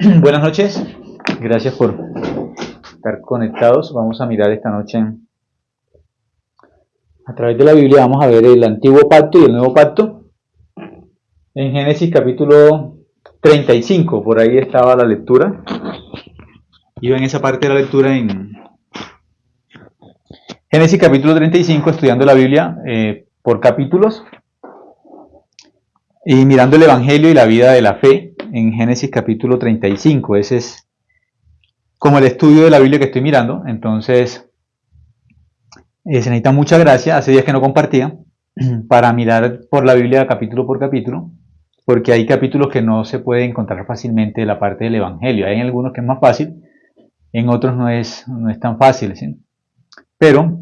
Buenas noches, gracias por estar conectados. Vamos a mirar esta noche a través de la Biblia, vamos a ver el Antiguo Pacto y el Nuevo Pacto. En Génesis capítulo 35, por ahí estaba la lectura. Iba en esa parte de la lectura en Génesis capítulo 35, estudiando la Biblia por capítulos y mirando el Evangelio y la vida de la fe en Génesis capítulo 35. Ese es como el estudio de la Biblia que estoy mirando. Entonces se necesita mucha gracia. Hace días que no compartía para mirar por la Biblia capítulo por capítulo, porque hay capítulos que no se puede encontrar fácilmente de la parte del Evangelio. Hay en algunos que es más fácil, en otros no es tan fácil, ¿sí? Pero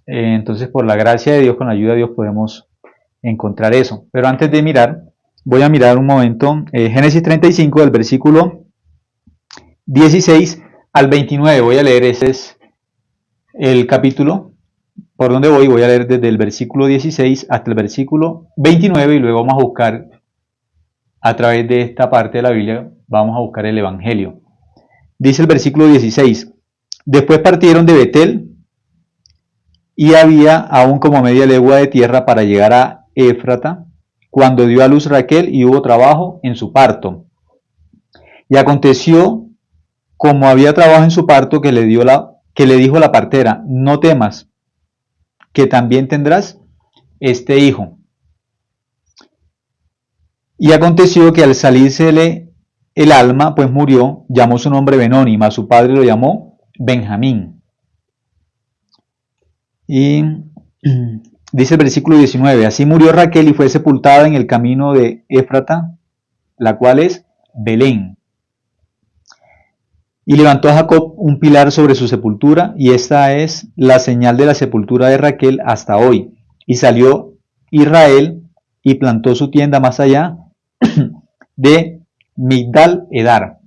entonces por la gracia de Dios, con la ayuda de Dios, podemos encontrar eso. Pero antes de mirar, voy a mirar un momento Génesis 35, del versículo 16 al 29. Voy a leer, ese es el capítulo por donde voy a leer desde el versículo 16 hasta el versículo 29 y luego vamos a buscar a través de esta parte de la Biblia, vamos a buscar el Evangelio. Dice el versículo 16: después partieron de Betel y había aún como media legua de tierra para llegar a Éfrata, cuando dio a luz Raquel y hubo trabajo en su parto. Y aconteció, como había trabajo en su parto, que le dijo la partera: no temas, que también tendrás este hijo. Y aconteció que al salírsele el alma, pues murió, llamó su nombre Benoni, mas su padre lo llamó Benjamín. Y dice el versículo 19: así murió Raquel y fue sepultada en el camino de Éfrata, la cual es Belén. Y levantó a Jacob un pilar sobre su sepultura, y esta es la señal de la sepultura de Raquel hasta hoy. Y salió Israel y plantó su tienda más allá de Migdal Edar.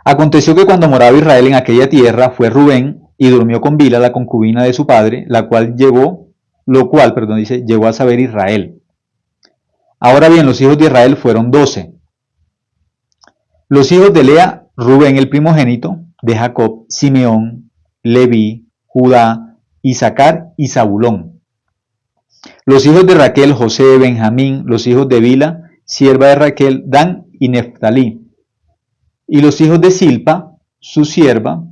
Aconteció que cuando moraba Israel en aquella tierra, fue Rubén y durmió con Bila, la concubina de su padre, lo cual llegó a saber Israel. Ahora bien, los hijos de Israel fueron 12. Los hijos de Lea: Rubén el primogénito, de Jacob, Simeón, Leví, Judá, Isaacar y Zabulón. Los hijos de Raquel: José, Benjamín. Los hijos de Bila, sierva de Raquel: Dan y Neftalí. Y los hijos de Silpa, su sierva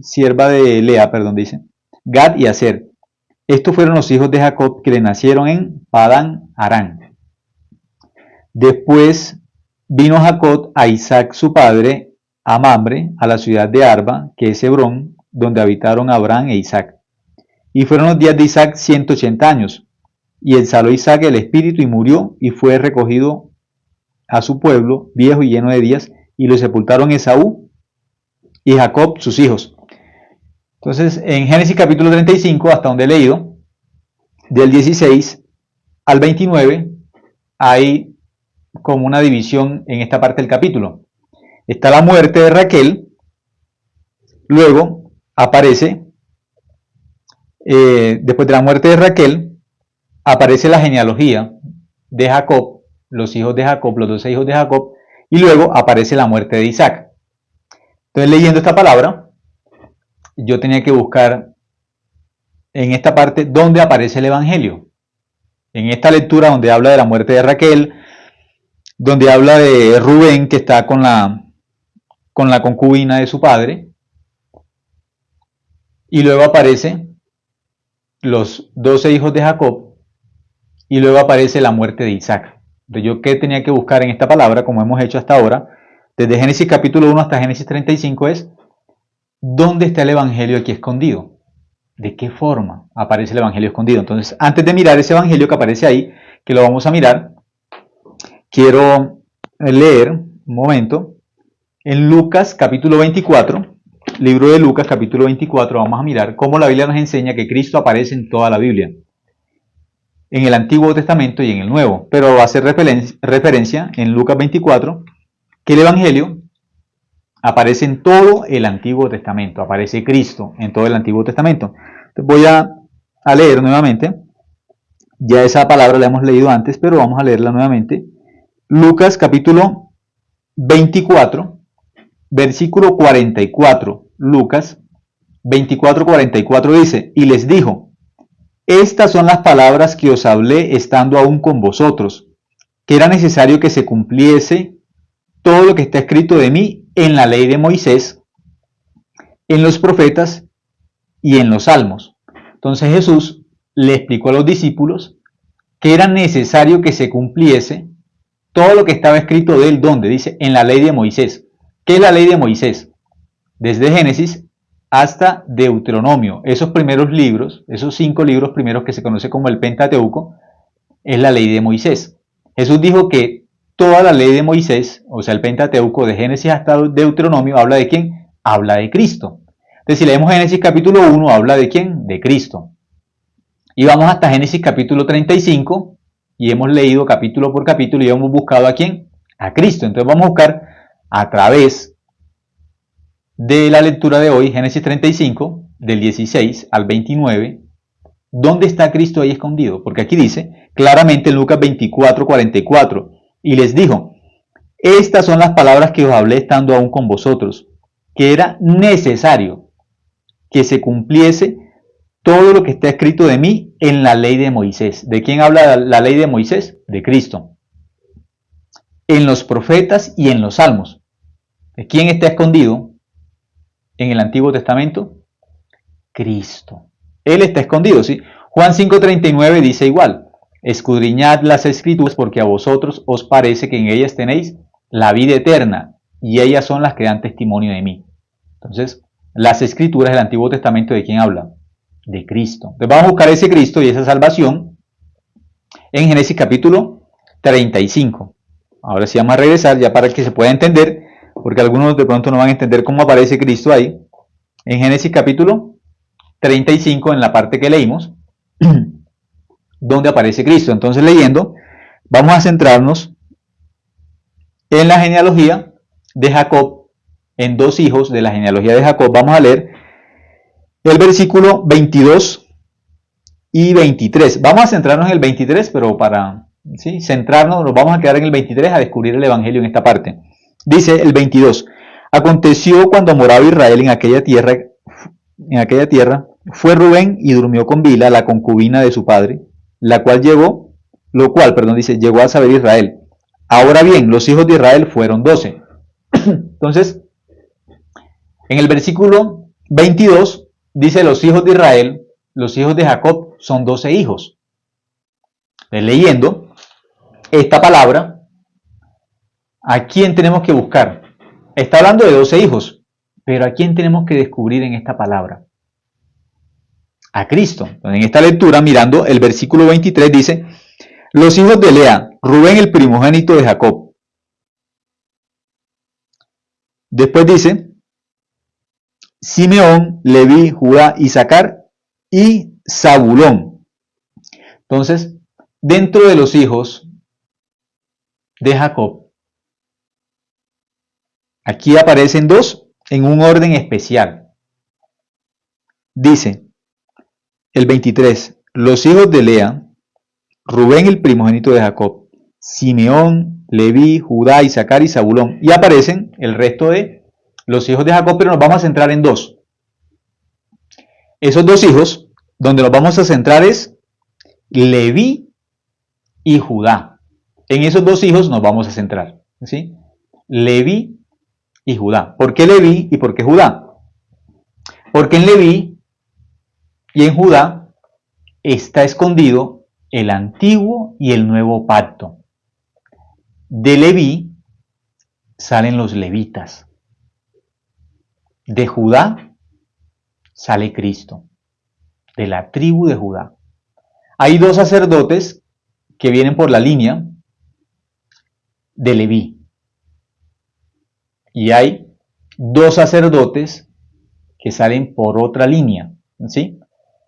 de Lea, dice, Gad y Aser. Estos fueron los hijos de Jacob que le nacieron en Padán Arán. Después vino Jacob a Isaac su padre, a Mamre, a la ciudad de Arba, que es Hebrón, donde habitaron Abraham e Isaac. Y fueron los días de Isaac 180 años. Y exhaló Isaac el espíritu y murió, y fue recogido a su pueblo, viejo y lleno de días, y lo sepultaron Esaú y Jacob sus hijos. Entonces, en Génesis capítulo 35, hasta donde he leído, del 16 al 29, hay como una división en esta parte del capítulo. Está la muerte de Raquel, luego aparece, después de la muerte de Raquel, aparece la genealogía de Jacob, los hijos de Jacob, los 12 hijos de Jacob, y luego aparece la muerte de Isaac. Entonces, leyendo esta palabra, yo tenía que buscar en esta parte dónde aparece el Evangelio. En esta lectura donde habla de la muerte de Raquel, donde habla de Rubén que está con la concubina de su padre, y luego aparece los 12 hijos de Jacob, y luego aparece la muerte de Isaac. Entonces, yo qué tenía que buscar en esta palabra, como hemos hecho hasta ahora, desde Génesis capítulo 1 hasta Génesis 35, es ¿dónde está el Evangelio aquí escondido? ¿De qué forma aparece el Evangelio escondido? Entonces, antes de mirar ese Evangelio que aparece ahí, que lo vamos a mirar, quiero leer un momento en Lucas capítulo 24, libro de Lucas capítulo 24, vamos a mirar cómo la Biblia nos enseña que Cristo aparece en toda la Biblia, en el Antiguo Testamento y en el Nuevo, pero va a hacer referencia en Lucas 24 que el Evangelio aparece en todo el Antiguo Testamento, aparece Cristo en todo el Antiguo Testamento. Entonces voy a leer nuevamente, ya esa palabra la hemos leído antes, pero vamos a leerla nuevamente. Lucas capítulo 24, versículo 44, Lucas 24, 44 dice, y les dijo, estas son las palabras que os hablé estando aún con vosotros, que era necesario que se cumpliese todo lo que está escrito de mí en la ley de Moisés, en los profetas y en los salmos. Entonces Jesús le explicó a los discípulos que era necesario que se cumpliese todo lo que estaba escrito de él, ¿dónde? Dice, en la ley de Moisés. ¿Qué es la ley de Moisés? Desde Génesis hasta Deuteronomio. Esos primeros libros, esos 5 libros primeros que se conoce como el Pentateuco, es la ley de Moisés. Jesús dijo que toda la ley de Moisés, o sea, el Pentateuco, de Génesis hasta Deuteronomio, ¿habla de quién? Habla de Cristo. Entonces, si leemos Génesis capítulo 1, habla de quién? De Cristo. Y vamos hasta Génesis capítulo 35, y hemos leído capítulo por capítulo y hemos buscado a quién? A Cristo. Entonces vamos a buscar a través de la lectura de hoy, Génesis 35, del 16 al 29, ¿dónde está Cristo ahí escondido? Porque aquí dice claramente en Lucas 24, 44, y les dijo, estas son las palabras que os hablé estando aún con vosotros, que era necesario que se cumpliese todo lo que está escrito de mí en la ley de Moisés. ¿De quién habla la ley de Moisés? De Cristo. En los profetas y en los salmos. ¿De quién está escondido en el Antiguo Testamento? Cristo. Él está escondido, ¿sí? Juan 5:39 dice igual, escudriñad las escrituras porque a vosotros os parece que en ellas tenéis la vida eterna y ellas son las que dan testimonio de mí. Entonces, las escrituras del Antiguo Testamento, ¿de quién habla? De Cristo. Entonces vamos a buscar ese Cristo y esa salvación en Génesis capítulo 35. Ahora sí vamos a regresar ya para que se pueda entender, porque algunos de pronto no van a entender cómo aparece Cristo ahí. En Génesis capítulo 35, en la parte que leímos, donde aparece Cristo. Entonces leyendo, vamos a centrarnos en la genealogía de Jacob, en 2 hijos de la genealogía de Jacob. Vamos a leer el versículo 22 y 23. Vamos a centrarnos en el 23, pero para centrarnos, nos vamos a quedar en el 23 a descubrir el Evangelio en esta parte. Dice el 22, aconteció cuando moraba Israel en aquella tierra, fue Rubén y durmió con Bila, la concubina de su padre, llegó a saber Israel. Ahora bien, los hijos de Israel fueron 12. Entonces, en el versículo 22 dice los hijos de Israel, los hijos de Jacob son 12 hijos. Leyendo esta palabra, ¿a quién tenemos que buscar? Está hablando de 12 hijos, pero ¿a quién tenemos que descubrir en esta palabra? A Cristo. En esta lectura, mirando el versículo 23, dice, los hijos de Lea, Rubén el primogénito de Jacob. Después dice, Simeón, Leví, Judá, Isaacar y Zabulón. Entonces, dentro de los hijos de Jacob, aquí aparecen 2 en un orden especial. Dice el 23, los hijos de Lea, Rubén el primogénito de Jacob, Simeón, Leví, Judá, Isaacar y Zabulón. Y aparecen el resto de los hijos de Jacob, pero nos vamos a centrar en 2. Esos 2 hijos, donde nos vamos a centrar es Leví y Judá. En esos 2 hijos nos vamos a centrar, ¿sí? Leví y Judá. ¿Por qué Leví y por qué Judá? Porque en Leví y en Judá está escondido el antiguo y el nuevo pacto. De Leví salen los levitas. De Judá sale Cristo, de la tribu de Judá. Hay 2 sacerdotes que vienen por la línea de Leví. Y hay 2 sacerdotes que salen por otra línea, ¿sí?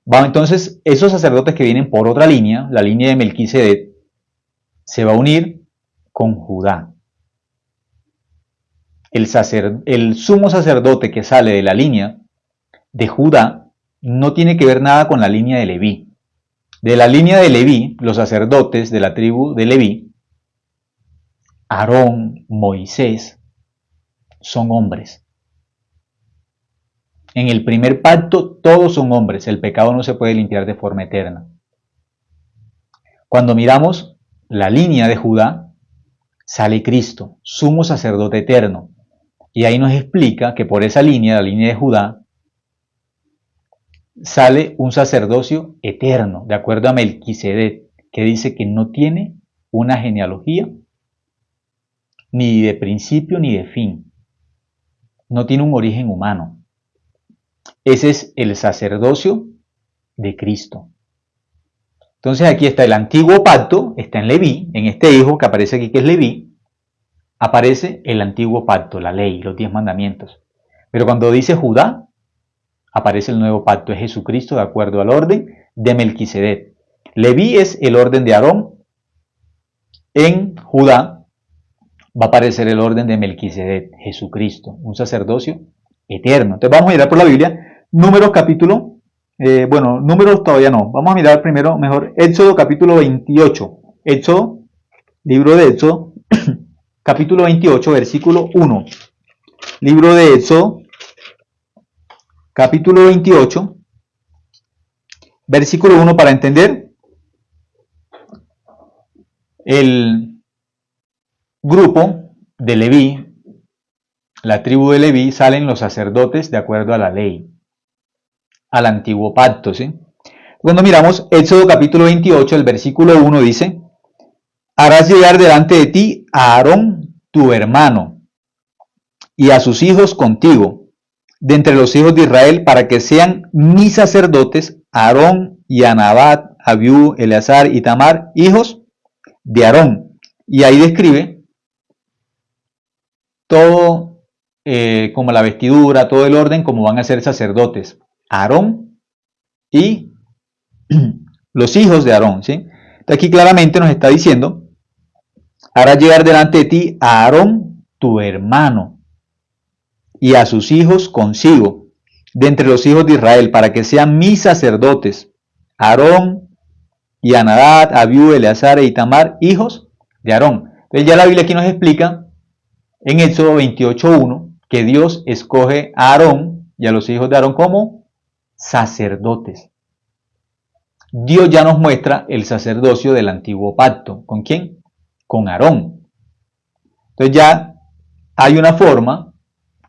Entonces, esos sacerdotes que vienen por otra línea, la línea de Melquisedec, se va a unir con Judá. El sumo sacerdote que sale de la línea de Judá no tiene que ver nada con la línea de Leví. De la línea de Leví, los sacerdotes de la tribu de Leví, Aarón, Moisés, son hombres. En el primer pacto todos son hombres, el pecado no se puede limpiar de forma eterna. Cuando miramos la línea de Judá, sale Cristo, sumo sacerdote eterno. Y ahí nos explica que por esa línea, la línea de Judá, sale un sacerdocio eterno, de acuerdo a Melquisedec, que dice que no tiene una genealogía ni de principio ni de fin. No tiene un origen humano. Ese es el sacerdocio de Cristo. Entonces aquí está el antiguo pacto, está en Leví, en este hijo que aparece aquí que es Leví, aparece el antiguo pacto, la ley, los 10 mandamientos. Pero cuando dice Judá, aparece el nuevo pacto, es Jesucristo de acuerdo al orden de Melquisedec. Leví es el orden de Aarón, en Judá va a aparecer el orden de Melquisedec, Jesucristo, un sacerdocio eterno. Entonces vamos a mirar por la Biblia, Números capítulo, Números todavía no, vamos a mirar primero mejor Éxodo capítulo 28, Éxodo, libro de Éxodo, capítulo 28, versículo 1, libro de Éxodo, capítulo 28, versículo 1 para entender el grupo de Leví, la tribu de Leví, salen los sacerdotes de acuerdo a la ley, al antiguo pacto, ¿sí? Cuando miramos Éxodo capítulo 28, el versículo 1 dice, harás llegar delante de ti a Aarón, tu hermano, y a sus hijos contigo, de entre los hijos de Israel, para que sean mis sacerdotes, Aarón y a Nadab, Abiú, Eleazar y Tamar, hijos de Aarón. Y ahí describe todo, como la vestidura, todo el orden, como van a ser sacerdotes, Aarón y los hijos de Aarón, ¿sí? Entonces aquí claramente nos está diciendo, harás llegar delante de ti a Aarón, tu hermano, y a sus hijos consigo, de entre los hijos de Israel, para que sean mis sacerdotes, Aarón y a Nadab, Abiú, Eleazar e Itamar, hijos de Aarón. Entonces ya la Biblia aquí nos explica, en Éxodo 28.1, que Dios escoge a Aarón y a los hijos de Aarón como sacerdotes. Dios ya nos muestra el sacerdocio del antiguo pacto. ¿Con quién? Con Aarón. Entonces ya hay una forma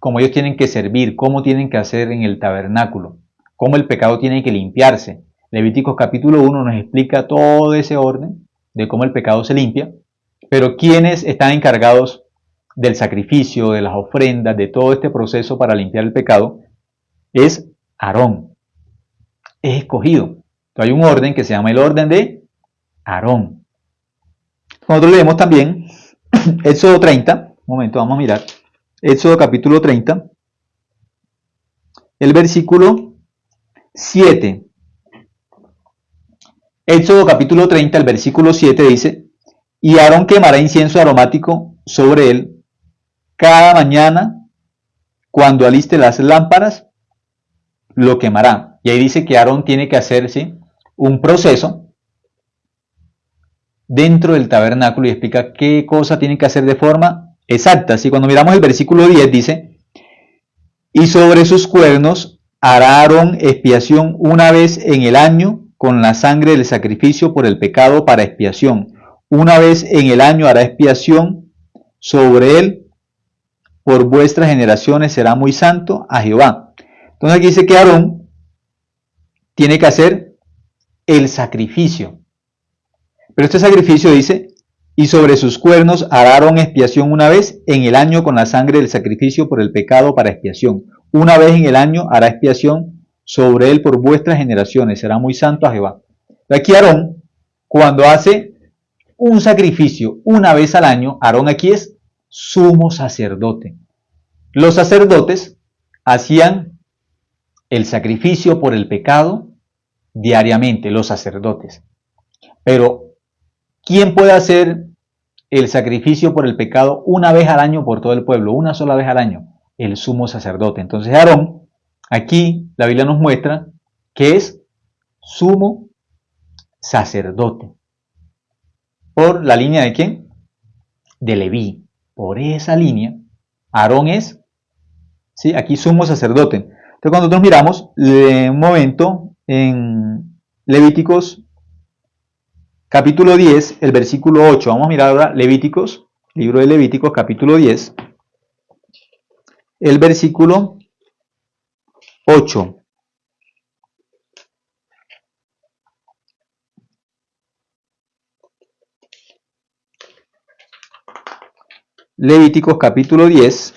como ellos tienen que servir, cómo tienen que hacer en el tabernáculo, cómo el pecado tiene que limpiarse. Levíticos capítulo 1 nos explica todo ese orden de cómo el pecado se limpia, pero quienes están encargados del sacrificio, de las ofrendas, de todo este proceso para limpiar el pecado, es Aarón. Es escogido. Entonces hay un orden que se llama el orden de Aarón. Nosotros leemos también Éxodo 30, un momento, vamos a mirar. Éxodo capítulo 30, el versículo 7. Éxodo capítulo 30, el versículo 7 dice, y Aarón quemará incienso aromático sobre él cada mañana cuando aliste las lámparas, lo quemará. Y ahí dice que Aarón tiene que hacerse un proceso dentro del tabernáculo y explica qué cosa tiene que hacer de forma exacta. Así cuando miramos el versículo 10 dice, y sobre sus cuernos hará Aarón expiación una vez en el año con la sangre del sacrificio por el pecado para expiación. Una vez en el año hará expiación sobre él por vuestras generaciones, será muy santo a Jehová. Entonces aquí dice que Aarón tiene que hacer el sacrificio. Pero este sacrificio dice, y sobre sus cuernos hará Aarón expiación una vez en el año con la sangre del sacrificio por el pecado para expiación. Una vez en el año hará expiación sobre él por vuestras generaciones, será muy santo a Jehová. Aquí Aarón, cuando hace un sacrificio una vez al año, Aarón aquí es sumo sacerdote. Los sacerdotes hacían el sacrificio por el pecado diariamente, los sacerdotes. Pero ¿quién puede hacer el sacrificio por el pecado una vez al año por todo el pueblo? Una sola vez al año, el sumo sacerdote. Entonces Aarón, aquí la Biblia nos muestra que es sumo sacerdote. ¿Por la línea de quién? De Leví. Por esa línea, Aarón es ¿sí? Aquí sumo sacerdote. Entonces cuando nosotros miramos, un momento, en Levíticos capítulo 10, el versículo 8. Vamos a mirar ahora Levíticos, libro de Levíticos, capítulo 10, el versículo 8. Levíticos capítulo 10,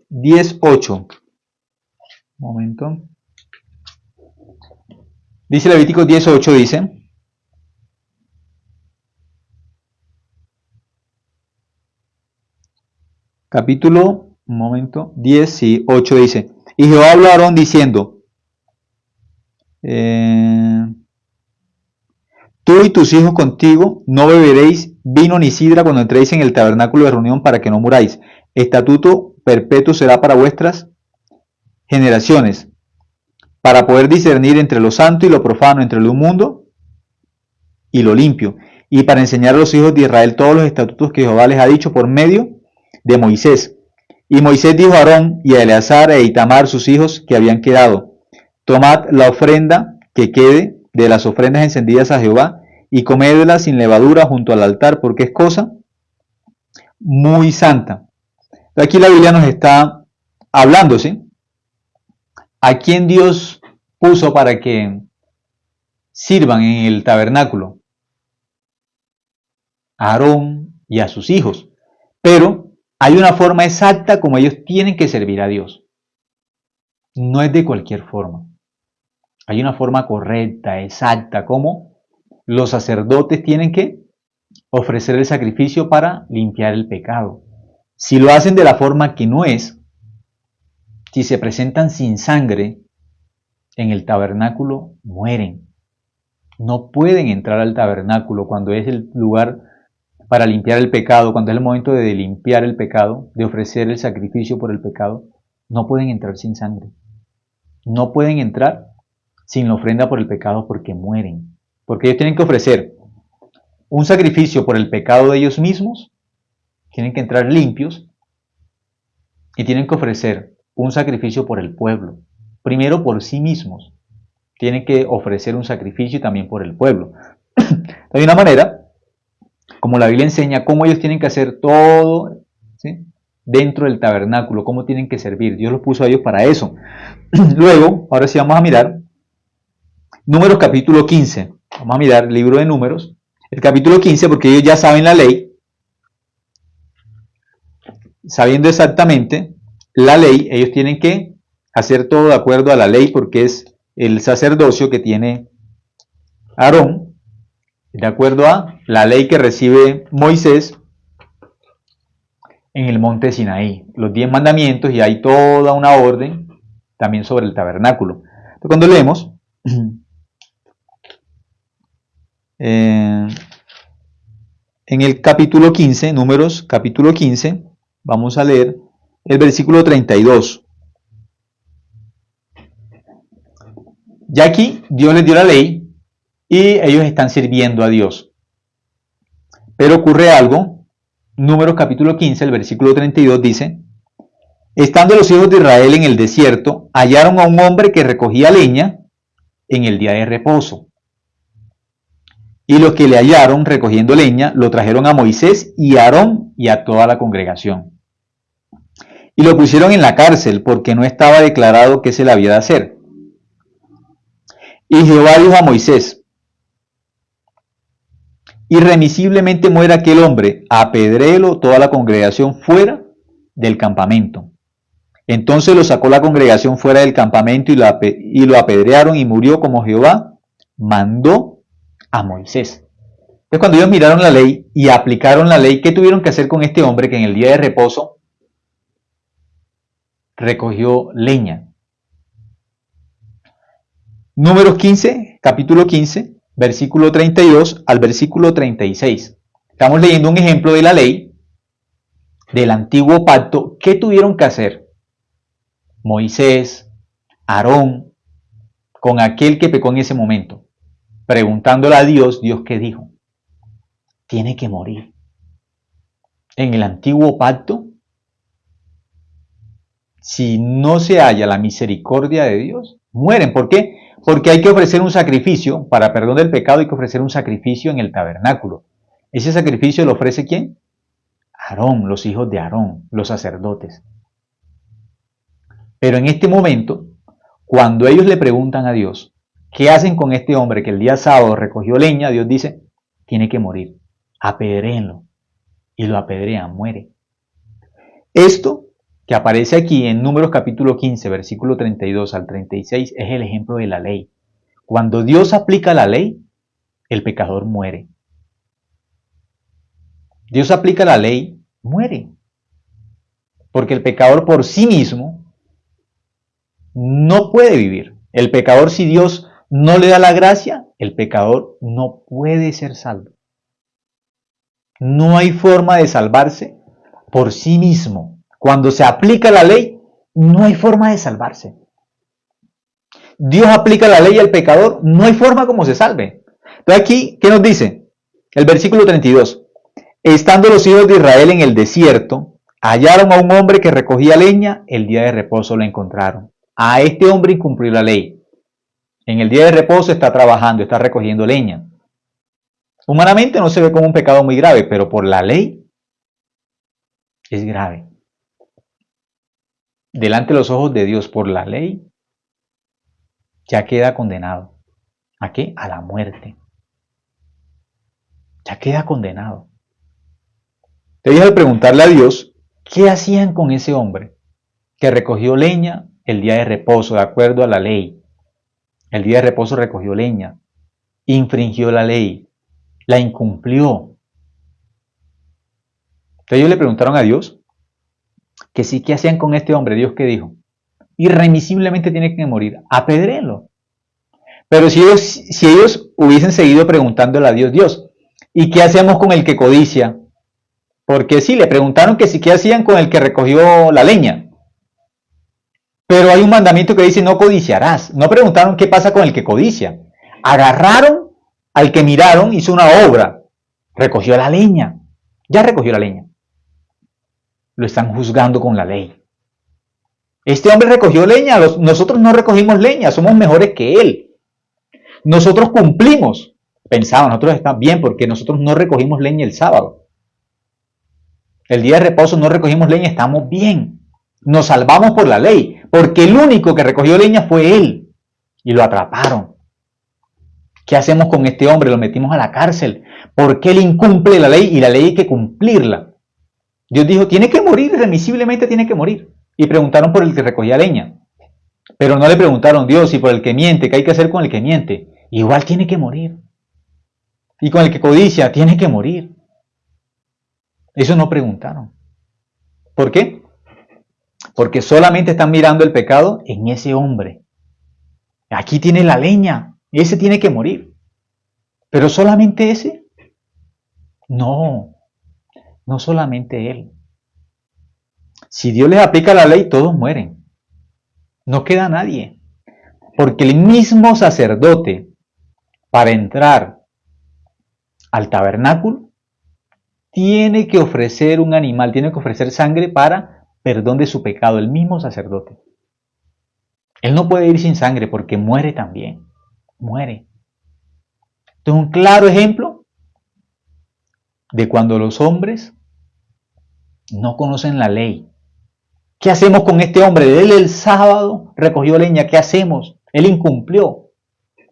10:8. Un momento. Dice Levíticos 10:8, dice: capítulo, un momento, 10, sí, 8 dice: y Jehová habló a Aarón diciendo, tú y tus hijos contigo no beberéis vino ni sidra cuando entréis en el tabernáculo de reunión para que no muráis. Estatuto perpetuo será para vuestras generaciones, para poder discernir entre lo santo y lo profano, entre lo inmundo y lo limpio, y para enseñar a los hijos de Israel todos los estatutos que Jehová les ha dicho por medio de Moisés. Y Moisés dijo a Aarón y a Eleazar e Itamar, sus hijos que habían quedado: tomad la ofrenda que quede de las ofrendas encendidas a Jehová y comedla sin levadura junto al altar, porque es cosa muy santa. Aquí la Biblia nos está hablando, ¿sí? ¿A quién Dios puso para que sirvan en el tabernáculo? A Aarón y a sus hijos. Pero hay una forma exacta como ellos tienen que servir a Dios. No es de cualquier forma. Hay una forma correcta, exacta, como los sacerdotes tienen que ofrecer el sacrificio para limpiar el pecado. Si lo hacen de la forma que no es, si se presentan sin sangre en el tabernáculo, mueren. No pueden entrar al tabernáculo cuando es el lugar para limpiar el pecado, cuando es el momento de limpiar el pecado, de ofrecer el sacrificio por el pecado. No pueden entrar sin sangre. No pueden entrar sin la ofrenda por el pecado porque mueren. Porque ellos tienen que ofrecer un sacrificio por el pecado de ellos mismos, tienen que entrar limpios y tienen que ofrecer un sacrificio por el pueblo. Primero por sí mismos. Tienen que ofrecer un sacrificio y también por el pueblo. Hay una manera, como la Biblia enseña, cómo ellos tienen que hacer todo, ¿sí?, dentro del tabernáculo, cómo tienen que servir. Dios los puso a ellos para eso. Luego, ahora sí vamos a mirar Números capítulo 15. Vamos a mirar el libro de Números. El capítulo 15, porque ellos ya saben la ley. Sabiendo exactamente la ley, ellos tienen que hacer todo de acuerdo a la ley, porque es el sacerdocio que tiene Aarón, de acuerdo a la ley que recibe Moisés en el monte Sinaí. Los 10 mandamientos, y hay toda una orden también sobre el tabernáculo. Entonces, cuando leemos en el capítulo 15, Números capítulo 15, vamos a leer el versículo 32. Ya aquí Dios les dio la ley y ellos están sirviendo a Dios. Pero ocurre algo. Números capítulo 15, el versículo 32 dice: estando los hijos de Israel en el desierto, hallaron a un hombre que recogía leña en el día de reposo. Y los que le hallaron recogiendo leña lo trajeron a Moisés y a Aarón y a toda la congregación. Y lo pusieron en la cárcel porque no estaba declarado qué se le había de hacer. Y Jehová dijo a Moisés: irremisiblemente muera aquel hombre, apedréelo toda la congregación fuera del campamento. Entonces lo sacó la congregación fuera del campamento y lo apedrearon, y murió como Jehová mandó a Moisés. Entonces, cuando ellos miraron la ley y aplicaron la ley, ¿qué tuvieron que hacer con este hombre que en el día de reposo recogió leña? Números 15, capítulo 15, versículo 32 al versículo 36. Estamos leyendo un ejemplo de la ley del antiguo pacto. ¿Qué tuvieron que hacer Moisés, Aarón, con aquel que pecó en ese momento? Preguntándole a Dios, ¿Dios qué dijo? Tiene que morir. en el antiguo pacto, si no se halla la misericordia de Dios, mueren. ¿Por qué? Porque hay que ofrecer un sacrificio, para perdón del pecado hay que ofrecer un sacrificio en el tabernáculo. ¿Ese sacrificio lo ofrece quién? Aarón, los hijos de Aarón, los sacerdotes. Pero en este momento, cuando ellos le preguntan a Dios, ¿qué hacen con este hombre que el día sábado recogió leña? Dios dice, tiene que morir, apedréenlo. Y lo apedrean, muere. Esto que aparece aquí en Números capítulo 15, versículo 32 al 36, es el ejemplo de la ley. Cuando Dios aplica la ley, el pecador muere. Dios aplica la ley, muere. Porque el pecador por sí mismo no puede vivir. El pecador, si Dios no le da la gracia, el pecador no puede ser salvo. No hay forma de salvarse por sí mismo. Cuando se aplica la ley, no hay forma de salvarse. Dios aplica la ley al pecador, no hay forma como se salve. Entonces aquí, ¿qué nos dice? El versículo 32. Estando los hijos de Israel en el desierto, hallaron a un hombre que recogía leña, el día de reposo lo encontraron. A este hombre incumplió la ley. En el día de reposo está trabajando, está recogiendo leña. Humanamente no se ve como un pecado muy grave, pero por la ley es grave. Delante de los ojos de Dios, por la ley, ya queda condenado. ¿A qué? A la muerte. Ya queda condenado. Entonces, al preguntarle a Dios, ¿qué hacían con ese hombre que recogió leña el día de reposo, de acuerdo a la ley? El día de reposo recogió leña, infringió la ley, la incumplió. Entonces ellos le preguntaron a Dios que sí, ¿qué hacían con este hombre? Dios, ¿qué dijo? Irremisiblemente tiene que morir, apedréenlo. Pero si ellos hubiesen seguido preguntándole a Dios, Dios, ¿y qué hacemos con el que codicia? Porque sí, le preguntaron que sí, ¿qué hacían con el que recogió la leña? Pero hay un mandamiento que dice no codiciarás. No preguntaron qué pasa con el que codicia. Agarraron al que miraron, hizo una obra, recogió la leña. Ya recogió la leña. Lo están juzgando con la ley. Este hombre recogió leña, nosotros no recogimos leña, somos mejores que él. Nosotros cumplimos. Pensaban, nosotros estamos bien porque nosotros no recogimos leña el sábado. El día de reposo no recogimos leña, estamos bien. Nos salvamos por la ley, porque el único que recogió leña fue él. Y lo atraparon. ¿Qué hacemos con este hombre? Lo metimos a la cárcel. Porque él incumple la ley y la ley hay que cumplirla. Dios dijo, tiene que morir, irremisiblemente tiene que morir. Y preguntaron por el que recogía leña. Pero no le preguntaron, Dios, y por el que miente, ¿qué hay que hacer con el que miente? Igual tiene que morir. Y con el que codicia, tiene que morir. Eso no preguntaron. ¿Por qué? Porque solamente están mirando el pecado en ese hombre. Aquí tiene la leña, ese tiene que morir. Pero solamente ese. No, no solamente él. Si Dios les aplica la ley, todos mueren. No queda nadie. Porque el mismo sacerdote, para entrar al tabernáculo, tiene que ofrecer un animal, tiene que ofrecer sangre para perdón de su pecado, el mismo sacerdote. Él no puede ir sin sangre porque muere también, muere. Entonces, un claro ejemplo de cuando los hombres no conocen la ley. ¿Qué hacemos con este hombre? Él el sábado recogió leña, ¿qué hacemos? Él incumplió.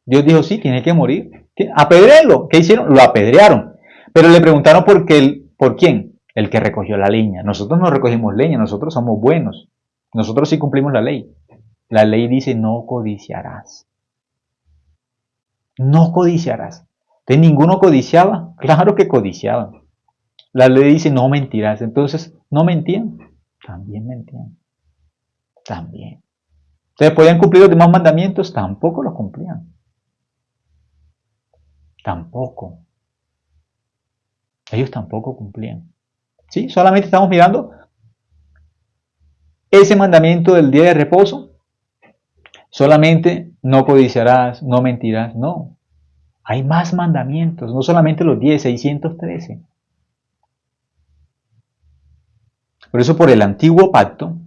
Dios dijo, sí, tiene que morir. Apedréenlo. ¿Qué hicieron? Lo apedrearon. Pero le preguntaron ¿por quién? El que recogió la leña. Nosotros no recogimos leña, nosotros somos buenos. Nosotros sí cumplimos la ley. La ley dice, no codiciarás. No codiciarás. Entonces, ¿ninguno codiciaba? Claro que codiciaban. La ley dice, no mentirás. Entonces, ¿no mentían? También mentían. También. Entonces, ¿podían cumplir los demás mandamientos? Tampoco los cumplían. Tampoco. Ellos tampoco cumplían. ¿Sí? Solamente estamos mirando ese mandamiento del día de reposo. Solamente no codiciarás, no mentirás. No. Hay más mandamientos. No solamente los 10, 613. Por eso, por el antiguo pacto,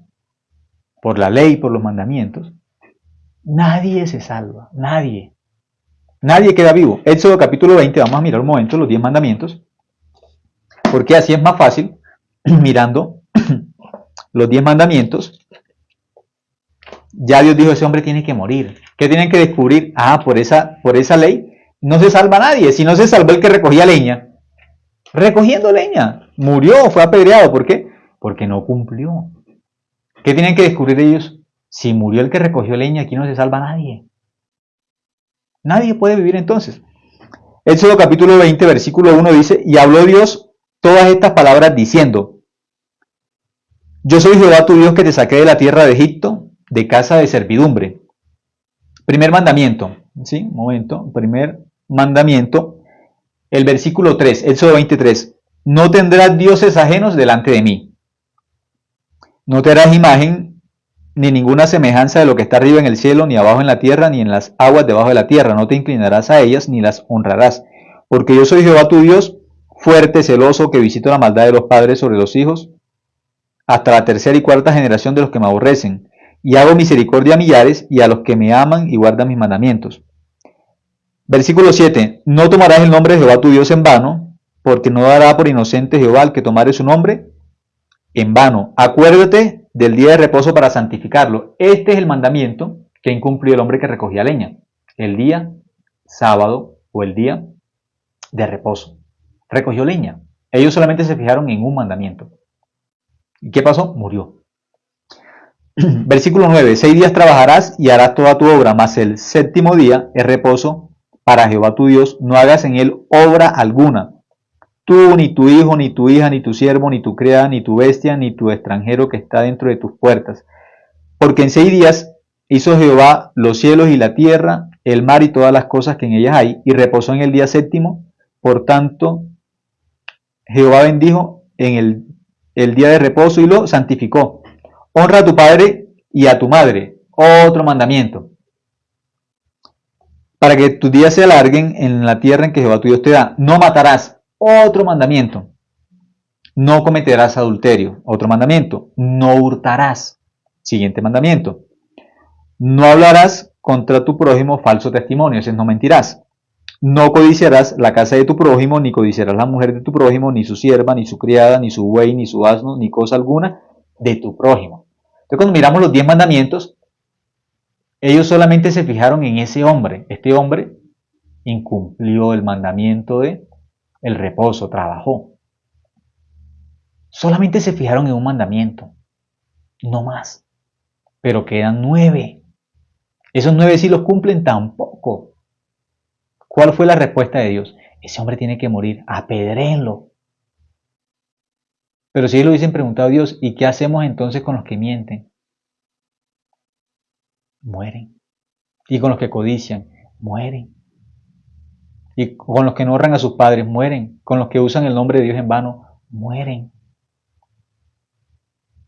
por la ley, por los mandamientos, nadie se salva, nadie. Nadie queda vivo. Éxodo capítulo 20, vamos a mirar un momento los 10 mandamientos, porque así es más fácil, mirando los 10 mandamientos. Ya Dios dijo, ese hombre tiene que morir. ¿Qué tienen que descubrir? Ah, por esa ley no se salva nadie. Si no se salvó el que recogía leña. Recogiendo leña. Murió, fue apedreado. ¿Por qué? Porque no cumplió. ¿Qué tienen que descubrir ellos? Si murió el que recogió leña, aquí no se salva nadie. Nadie puede vivir entonces. Éxodo capítulo 20, versículo 1 dice, y habló Dios todas estas palabras diciendo, yo soy Jehová tu Dios que te saqué de la tierra de Egipto, de casa de servidumbre. Primer mandamiento, ¿sí? Un momento, primer mandamiento, el versículo 3, Éxodo 23, no tendrás dioses ajenos delante de mí. No te harás imagen ni ninguna semejanza de lo que está arriba en el cielo, ni abajo en la tierra, ni en las aguas debajo de la tierra. No te inclinarás a ellas, ni las honrarás. Porque yo soy Jehová tu Dios, fuerte, celoso, que visito la maldad de los padres sobre los hijos, hasta la tercera y cuarta generación de los que me aborrecen. Y hago misericordia a millares, y a los que me aman y guardan mis mandamientos. Versículo 7. No tomarás el nombre de Jehová tu Dios en vano, porque no dará por inocente Jehová al que tomare su nombre en vano. Acuérdate del día de reposo para santificarlo. Este es el mandamiento que incumplió el hombre que recogía leña. El día sábado o el día de reposo. Recogió leña. Ellos solamente se fijaron en un mandamiento. ¿Y qué pasó? Murió. Versículo 9. 6 días trabajarás y harás toda tu obra, mas el séptimo día es reposo para Jehová tu Dios. No hagas en él obra alguna. Tú, ni tu hijo, ni tu hija, ni tu siervo, ni tu criada, ni tu bestia, ni tu extranjero que está dentro de tus puertas. Porque en 6 días hizo Jehová los cielos y la tierra, el mar y todas las cosas que en ellas hay, y reposó en el día séptimo. Por tanto, Jehová bendijo en el día de reposo y lo santificó. Honra a tu padre y a tu madre. Otro mandamiento. Para que tus días se alarguen en la tierra en que Jehová tu Dios te da. No matarás. Otro mandamiento. No cometerás adulterio. Otro mandamiento. No hurtarás. Siguiente mandamiento. No hablarás contra tu prójimo falso testimonio. Ese no mentirás. No codiciarás la casa de tu prójimo, ni codiciarás la mujer de tu prójimo, ni su sierva, ni su criada, ni su buey, ni su asno, ni cosa alguna de tu prójimo. Entonces, cuando miramos los 10 mandamientos, ellos solamente se fijaron en ese hombre. Este hombre incumplió el mandamiento de el reposo, trabajó. Solamente se fijaron en un mandamiento, no más. Pero quedan 9. Esos 9 sí los cumplen tampoco. ¿Cuál fue la respuesta de Dios? Ese hombre tiene que morir, apedréenlo. Pero si ellos lo hubiesen preguntado a Dios, ¿y qué hacemos entonces con los que mienten? Mueren. Y con los que codician, mueren. Y con los que no honran a sus padres, mueren. Con los que usan el nombre de Dios en vano, mueren.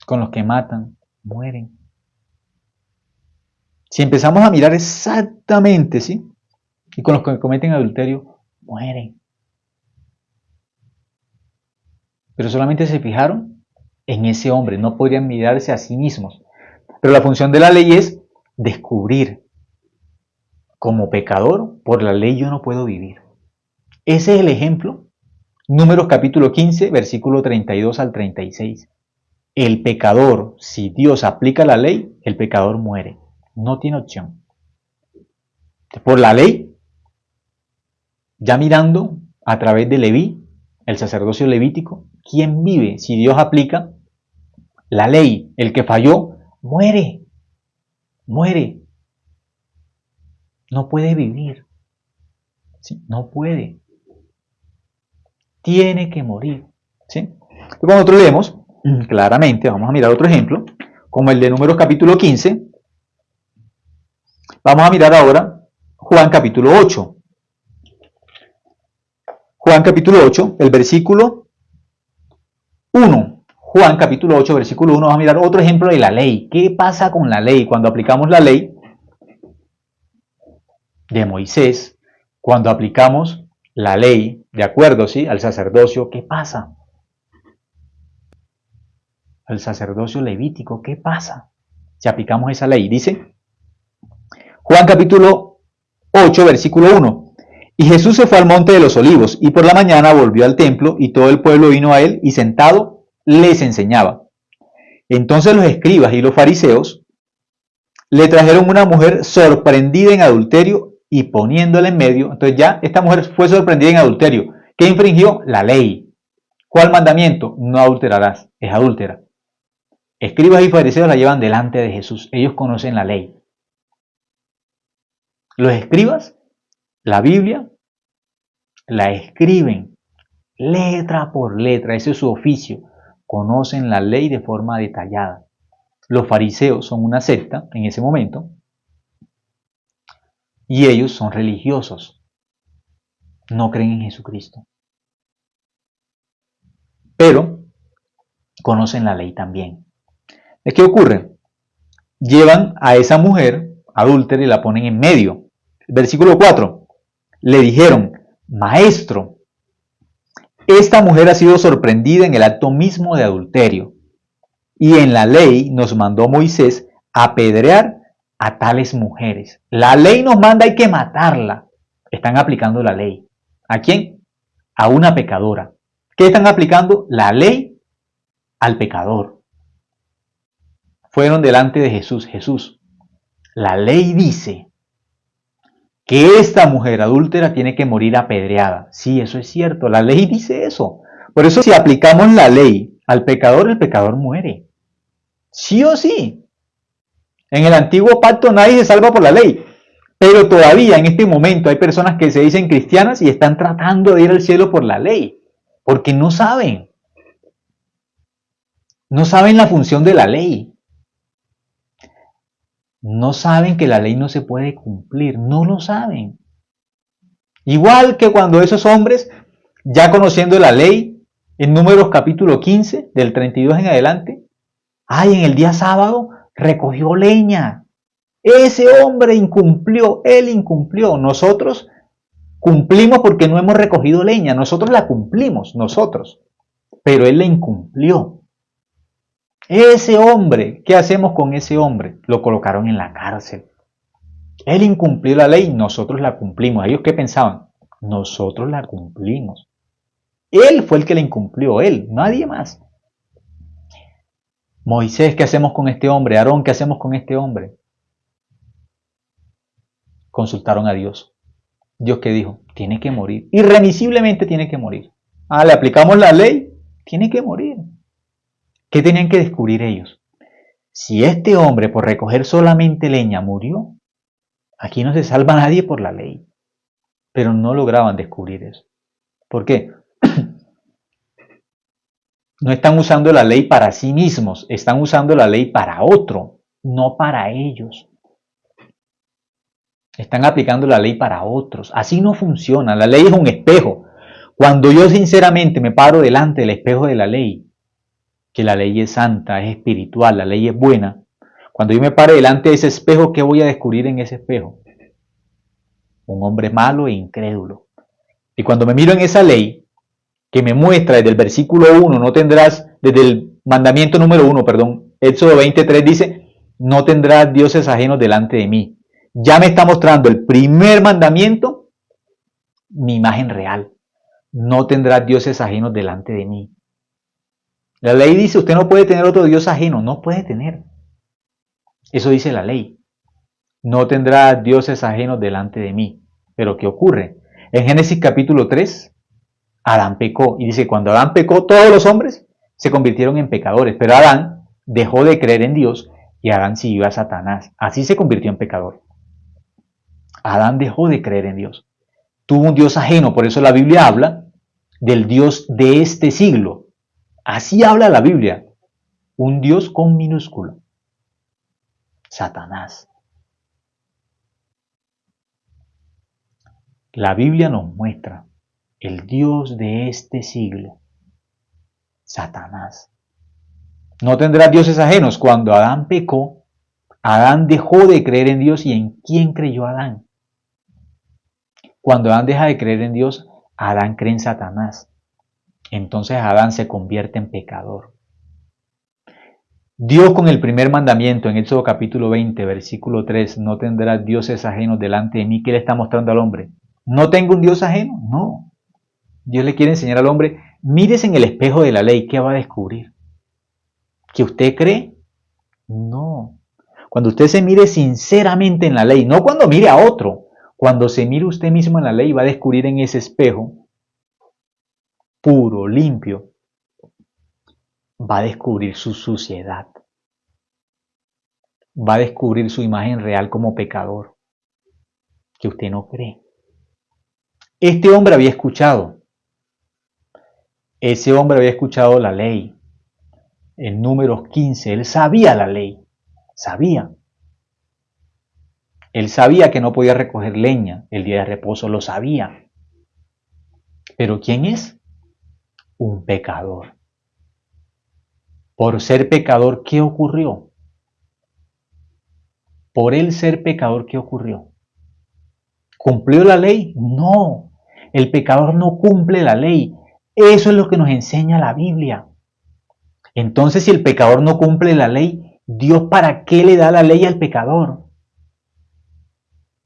Con los que matan, mueren. Si empezamos a mirar exactamente, ¿sí? Y con los que cometen adulterio, mueren. Pero solamente se fijaron en ese hombre, no podrían mirarse a sí mismos. Pero la función de la ley es descubrir. Como pecador, por la ley yo no puedo vivir. Ese es el ejemplo. Números capítulo 15, versículo 32 al 36. El pecador, si Dios aplica la ley, el pecador muere. No tiene opción. Por la ley, ya mirando a través de Leví, el sacerdocio levítico, ¿quién vive? Si Dios aplica la ley, el que falló, muere. Muere. No puede vivir. ¿Sí? No puede. Tiene que morir. ¿Sí? Y cuando nosotros leemos, claramente, vamos a mirar otro ejemplo, como el de Números capítulo 15. Vamos a mirar ahora Juan capítulo 8. Juan capítulo 8, el versículo 1. Juan capítulo 8, versículo 1. Vamos a mirar otro ejemplo de la ley. ¿Qué pasa con la ley? Cuando aplicamos la ley de Moisés, cuando aplicamos la ley de acuerdo, ¿sí?, al sacerdocio, ¿qué pasa? al sacerdocio levítico. ¿Qué pasa si aplicamos esa ley? Dice Juan capítulo 8, versículo 1. Y Jesús se fue al monte de los olivos, y por la mañana volvió al templo, y todo el pueblo vino a él, y sentado les enseñaba. Entonces los escribas y los fariseos le trajeron una mujer sorprendida en adulterio, y poniéndola en medio. Entonces ya esta mujer fue sorprendida en adulterio. ¿Qué infringió? La ley. ¿Cuál mandamiento? No adulterarás. Es adúltera. Escribas y fariseos la llevan delante de Jesús. Ellos conocen la ley. Los escribas, la Biblia, la escriben letra por letra. Ese es su oficio. Conocen la ley de forma detallada. Los fariseos son una secta en ese momento y ellos son religiosos. No creen en Jesucristo. Pero conocen la ley también. ¿Qué ocurre? Llevan a esa mujer adúltera y la ponen en medio. Versículo 4. Le dijeron, maestro, esta mujer ha sido sorprendida en el acto mismo de adulterio. Y en la ley nos mandó Moisés apedrear a tales mujeres. La ley nos manda, hay que matarla. Están aplicando la ley. ¿A quién? A una pecadora. ¿Qué están aplicando? La ley al pecador. Fueron delante de Jesús. Jesús, la ley dice que esta mujer adúltera tiene que morir apedreada. Sí, eso es cierto. La ley dice eso. Por eso si aplicamos la ley al pecador, el pecador muere. Sí o sí. En el antiguo pacto nadie se salva por la ley. Pero todavía en este momento hay personas que se dicen cristianas y están tratando de ir al cielo por la ley. Porque no saben. No saben la función de la ley. No saben que la ley no se puede cumplir. No lo saben. Igual que cuando esos hombres, ya conociendo la ley, en Números capítulo 15, del 32 en adelante, en el día sábado recogió leña. Ese hombre incumplió, él incumplió. Nosotros cumplimos porque no hemos recogido leña. Nosotros la cumplimos, nosotros. Pero él la incumplió. Ese hombre, ¿qué hacemos con ese hombre? Lo colocaron en la cárcel. Él incumplió la ley, nosotros la cumplimos. ¿Ellos qué pensaban? Nosotros la cumplimos. Él fue el que la incumplió, él, nadie más. Moisés, ¿qué hacemos con este hombre? Aarón, ¿qué hacemos con este hombre? Consultaron a Dios. Dios, ¿qué dijo? Tiene que morir. Irremisiblemente tiene que morir. Le aplicamos la ley, tiene que morir. ¿Qué tenían que descubrir ellos? Si este hombre por recoger solamente leña murió, aquí no se salva nadie por la ley. Pero no lograban descubrir eso. ¿Por qué? No están usando la ley para sí mismos, están usando la ley para otro, no para ellos. Están aplicando la ley para otros. Así no funciona. La ley es un espejo. Cuando yo sinceramente me paro delante del espejo de la ley, que la ley es santa, es espiritual, la ley es buena. Cuando yo me pare delante de ese espejo, ¿qué voy a descubrir en ese espejo? Un hombre malo e incrédulo. Y cuando me miro en esa ley, que me muestra desde el versículo 1, no tendrás, desde el mandamiento número 1, perdón, Éxodo 23 dice, no tendrás dioses ajenos delante de mí. Ya me está mostrando el primer mandamiento, mi imagen real. No tendrás dioses ajenos delante de mí. La ley dice, usted no puede tener otro Dios ajeno, no puede tener. Eso dice la ley. No tendrás dioses ajenos delante de mí. Pero ¿qué ocurre? En Génesis capítulo 3, Adán pecó. Y dice, cuando Adán pecó, todos los hombres se convirtieron en pecadores. Pero Adán dejó de creer en Dios y Adán siguió a Satanás. Así se convirtió en pecador. Adán dejó de creer en Dios. Tuvo un Dios ajeno. Por eso la Biblia habla del Dios de este siglo. Así habla la Biblia. Un Dios con minúscula. Satanás. La Biblia nos muestra el Dios de este siglo. Satanás. No tendrás dioses ajenos. Cuando Adán pecó, Adán dejó de creer en Dios. ¿Y en quién creyó Adán? Cuando Adán deja de creer en Dios, Adán cree en Satanás. Entonces Adán se convierte en pecador. Dios con el primer mandamiento en Éxodo capítulo 20, versículo 3, no tendrás dioses ajenos delante de mí. ¿Qué le está mostrando al hombre? ¿No tengo un Dios ajeno? No. Dios le quiere enseñar al hombre, mírese en el espejo de la ley, ¿qué va a descubrir? ¿Que usted cree? No. Cuando usted se mire sinceramente en la ley, no cuando mire a otro, cuando se mire usted mismo en la ley, va a descubrir en ese espejo puro, limpio, va a descubrir su suciedad. Va a descubrir su imagen real como pecador, que usted no cree. Este hombre había escuchado. Ese hombre había escuchado la ley. En Números 15, él sabía la ley. Sabía. Él sabía que no podía recoger leña el día de reposo, lo sabía. Pero ¿quién es? Un pecador. Por ser pecador, ¿qué ocurrió? Por él ser pecador, ¿qué ocurrió? ¿Cumplió la ley? No. El pecador no cumple la ley. Eso es lo que nos enseña la Biblia. Entonces, si el pecador no cumple la ley, ¿Dios para qué le da la ley al pecador?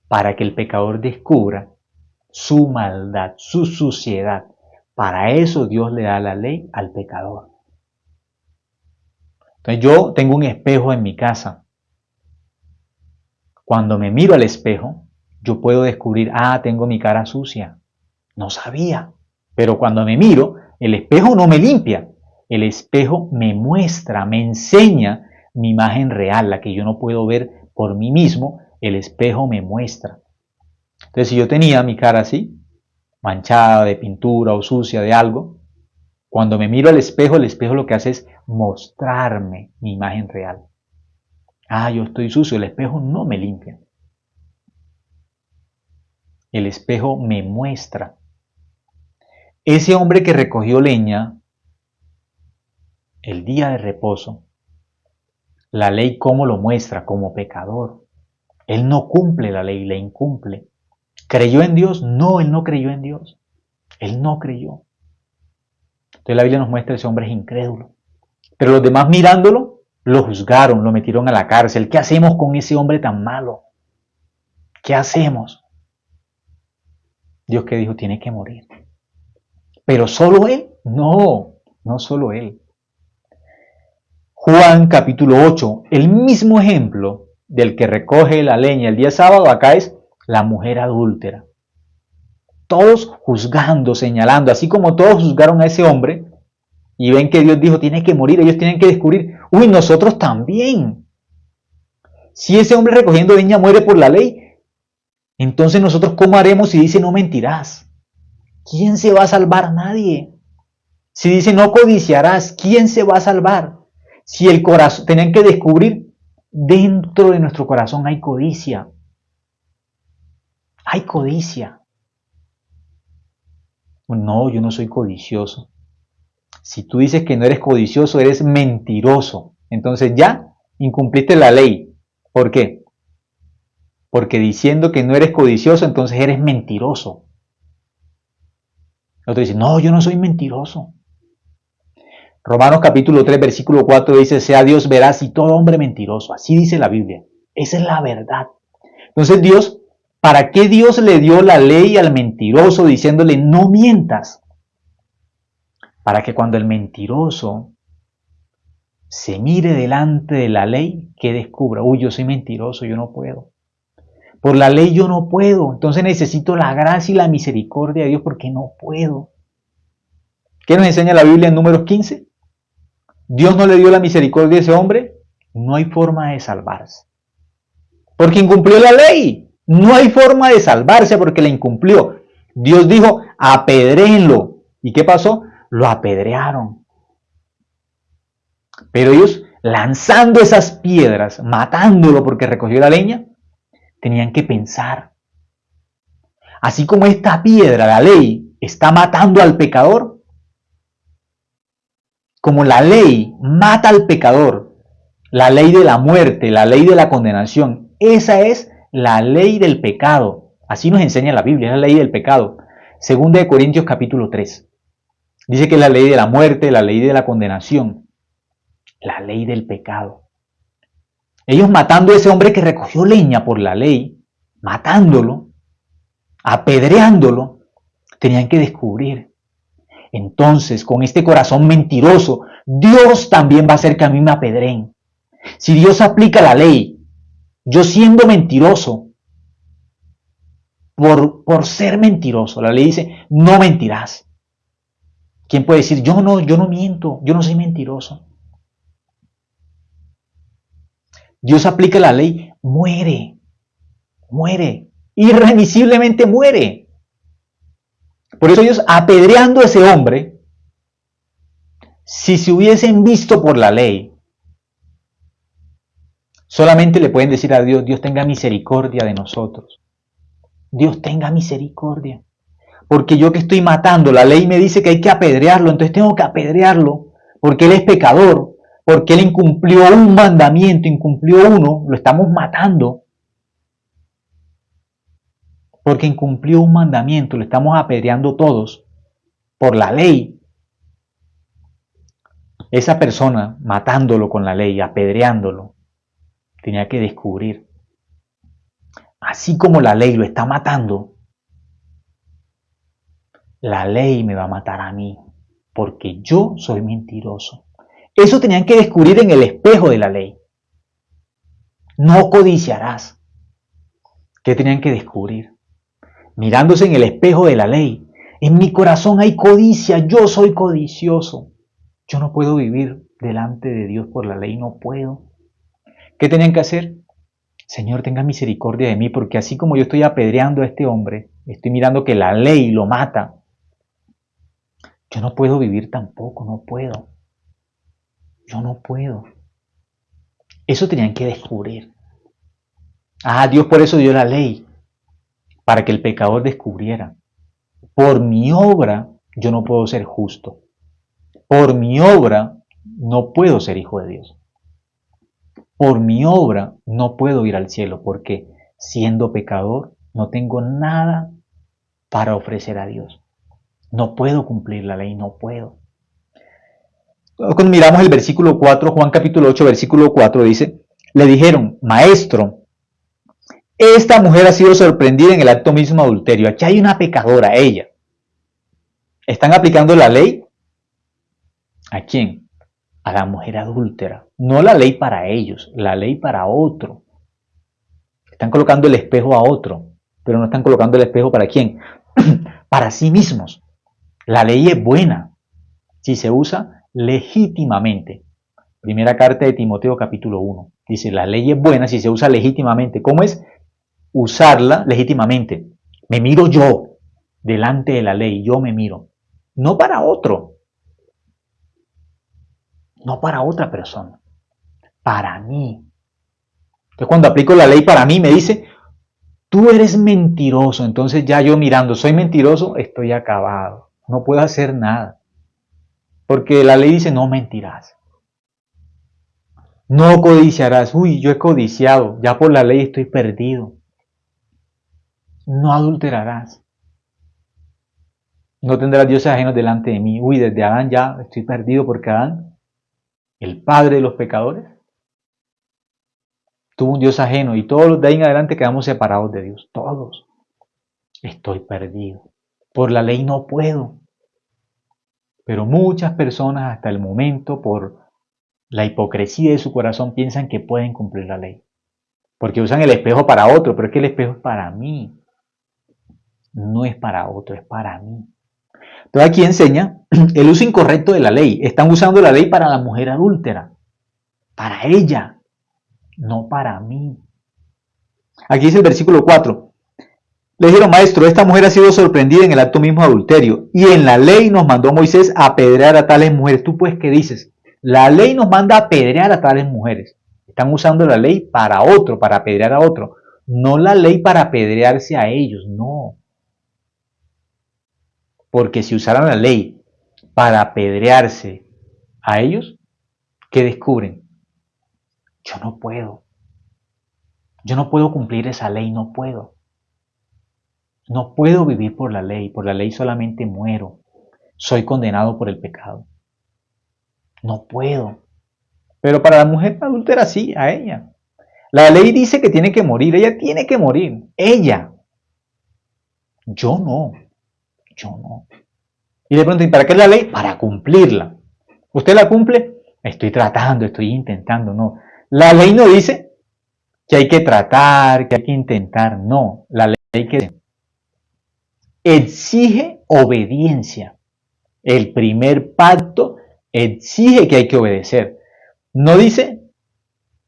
Para que el pecador descubra su maldad, su suciedad. Para eso Dios le da la ley al pecador. Entonces yo tengo un espejo en mi casa. Cuando me miro al espejo, yo puedo descubrir, tengo mi cara sucia. No sabía. Pero cuando me miro, el espejo no me limpia. El espejo me muestra, me enseña mi imagen real, la que yo no puedo ver por mí mismo. El espejo me muestra. Entonces, si yo tenía mi cara así, manchada de pintura o sucia de algo, cuando me miro al espejo, el espejo lo que hace es mostrarme mi imagen real. Yo estoy sucio, el espejo no me limpia. El espejo me muestra. Ese hombre que recogió leña el día de reposo, la ley cómo lo muestra, como pecador. Él no cumple la ley, la incumple. ¿Creyó en Dios? No, él no creyó en Dios. Él no creyó. Entonces la Biblia nos muestra que ese hombre es incrédulo. Pero los demás mirándolo, lo juzgaron, lo metieron a la cárcel. ¿Qué hacemos con ese hombre tan malo? ¿Qué hacemos? Dios que dijo, tiene que morir. ¿Pero solo él? No, no solo él. Juan capítulo 8, el mismo ejemplo del que recoge la leña el día sábado, acá es la mujer adúltera. Todos juzgando, señalando, así como todos juzgaron a ese hombre y ven que Dios dijo, tiene que morir, ellos tienen que descubrir, nosotros también. Si ese hombre recogiendo leña muere por la ley, entonces nosotros ¿cómo haremos si dice no mentirás? ¿Quién se va a salvar? Nadie. Si dice no codiciarás, ¿quién se va a salvar? Si el corazón, tenían que descubrir, dentro de nuestro corazón hay codicia. Hay codicia. No, yo no soy codicioso. Si tú dices que no eres codicioso, eres mentiroso. Entonces ya incumpliste la ley. ¿Por qué? Porque diciendo que no eres codicioso, entonces eres mentiroso. Otro dice, no, yo no soy mentiroso. Romanos capítulo 3, versículo 4 dice, sea Dios veraz y todo hombre mentiroso. Así dice la Biblia. Esa es la verdad. Entonces Dios, ¿para qué Dios le dio la ley al mentiroso diciéndole no mientas? Para que cuando el mentiroso se mire delante de la ley, que descubra, yo soy mentiroso, yo no puedo. Por la ley yo no puedo, entonces necesito la gracia y la misericordia de Dios porque no puedo. ¿Qué nos enseña la Biblia en Números 15? Dios no le dio la misericordia a ese hombre, no hay forma de salvarse. Porque incumplió la ley, no hay forma de salvarse porque la incumplió. Dios dijo, apedréenlo. ¿Y qué pasó? Lo apedrearon. Pero ellos, lanzando esas piedras, matándolo porque recogió la leña, tenían que pensar. Así como esta piedra, la ley, está matando al pecador, como la ley mata al pecador, la ley de la muerte, la ley de la condenación, esa es la ley del pecado. Así nos enseña la Biblia, es la ley del pecado. Segunda de Corintios capítulo 3. Dice que es la ley de la muerte, la ley de la condenación. La ley del pecado. Ellos matando a ese hombre que recogió leña por la ley, matándolo, apedreándolo, tenían que descubrir. Entonces, con este corazón mentiroso, Dios también va a hacer que a mí me apedreen. Si Dios aplica la ley, yo siendo mentiroso, por ser mentiroso, la ley dice, no mentirás. ¿Quién puede decir, yo no miento, yo no soy mentiroso? Dios aplica la ley, muere, irremisiblemente muere. Por eso ellos apedreando a ese hombre, si se hubiesen visto por la ley, solamente le pueden decir a Dios, Dios tenga misericordia de nosotros. Dios tenga misericordia. Porque yo que estoy matando, la ley me dice que hay que apedrearlo, entonces tengo que apedrearlo, porque él es pecador, porque él incumplió un mandamiento, incumplió uno, lo estamos matando. Porque incumplió un mandamiento, lo estamos apedreando todos por la ley. Esa persona, matándolo con la ley, apedreándolo, tenía que descubrir, así como la ley lo está matando, la ley me va a matar a mí, porque yo soy mentiroso. Eso tenían que descubrir en el espejo de la ley. No codiciarás. ¿Qué tenían que descubrir? Mirándose en el espejo de la ley. En mi corazón hay codicia, yo soy codicioso. Yo no puedo vivir delante de Dios por la ley, no puedo. ¿Qué tenían que hacer? Señor, tenga misericordia de mí, porque así como yo estoy apedreando a este hombre, estoy mirando que la ley lo mata. Yo no puedo vivir tampoco, no puedo. Yo no puedo. Eso tenían que descubrir. Dios por eso dio la ley, para que el pecador descubriera. Por mi obra yo no puedo ser justo. Por mi obra no puedo ser hijo de Dios. Por mi obra no puedo ir al cielo, porque siendo pecador no tengo nada para ofrecer a Dios. No puedo cumplir la ley, no puedo. Cuando miramos el versículo 4, Juan capítulo 8, versículo 4, dice, le dijeron, maestro, esta mujer ha sido sorprendida en el acto mismo de adulterio. Aquí hay una pecadora, ella. ¿Están aplicando la ley? ¿A quién? A la mujer adúltera. No la ley para ellos, la ley para otro. Están colocando el espejo a otro, pero no están colocando el espejo para quién. Para sí mismos. La ley es buena si se usa legítimamente. Primera carta de Timoteo capítulo 1. Dice, la ley es buena si se usa legítimamente. ¿Cómo es usarla legítimamente? Me miro yo delante de la ley, yo me miro. No para otro. No para otra persona. Para mí. Entonces cuando aplico la ley para mí me dice, tú eres mentiroso. Entonces ya yo mirando, soy mentiroso, estoy acabado. No puedo hacer nada. Porque la ley dice, no mentirás. No codiciarás. Uy, yo he codiciado. Ya por la ley estoy perdido. No adulterarás. No tendrás dioses ajenos delante de mí. Uy, desde Adán ya estoy perdido porque Adán, el padre de los pecadores, tuvo un Dios ajeno y todos los de ahí en adelante quedamos separados de Dios. Todos. Estoy perdido. Por la ley no puedo. Pero muchas personas hasta el momento, por la hipocresía de su corazón, piensan que pueden cumplir la ley. Porque usan el espejo para otro, pero es que el espejo es para mí. No es para otro, es para mí. Entonces aquí enseña el uso incorrecto de la ley. Están usando la ley para la mujer adúltera. Para ella, no para mí. Aquí dice el versículo 4. Le dijeron, maestro, esta mujer ha sido sorprendida en el acto mismo de adulterio. Y en la ley nos mandó Moisés a apedrear a tales mujeres. ¿Tú pues qué dices? La ley nos manda a apedrear a tales mujeres. Están usando la ley para otro, para apedrear a otro. No la ley para apedrearse a ellos, no. Porque si usaran la ley para apedrearse a ellos, ¿qué descubren? Yo no puedo. Yo no puedo cumplir esa ley, no puedo. No puedo vivir por la ley solamente muero. Soy condenado por el pecado. No puedo. Pero para la mujer adúltera sí, a ella. La ley dice que tiene que morir, ella tiene que morir, ella. Yo no, yo no. Y le preguntan, ¿para qué es la ley? Para cumplirla. ¿Usted la cumple? Estoy tratando, estoy intentando, no. La ley no dice que hay que tratar, que hay que intentar, no. La ley que exige obediencia. El primer pacto exige que hay que obedecer. No dice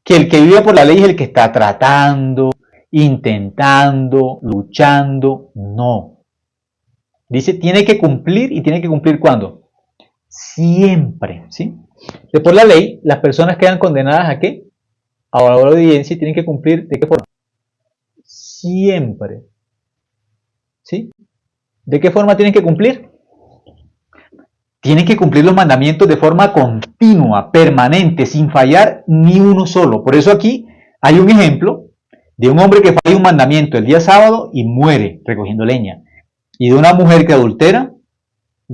que el que vive por la ley es el que está tratando, intentando, luchando, no. Dice, tiene que cumplir y tiene que cumplir ¿cuándo? Siempre, ¿sí? De por la ley, las personas quedan condenadas ¿a qué? A la obediencia y tienen que cumplir ¿de qué forma? Siempre, ¿sí? ¿De qué forma tienen que cumplir? Tienen que cumplir los mandamientos de forma continua, permanente, sin fallar ni uno solo. Por eso aquí hay un ejemplo de un hombre que falla un mandamiento el día sábado y muere recogiendo leña. Y de una mujer que adultera,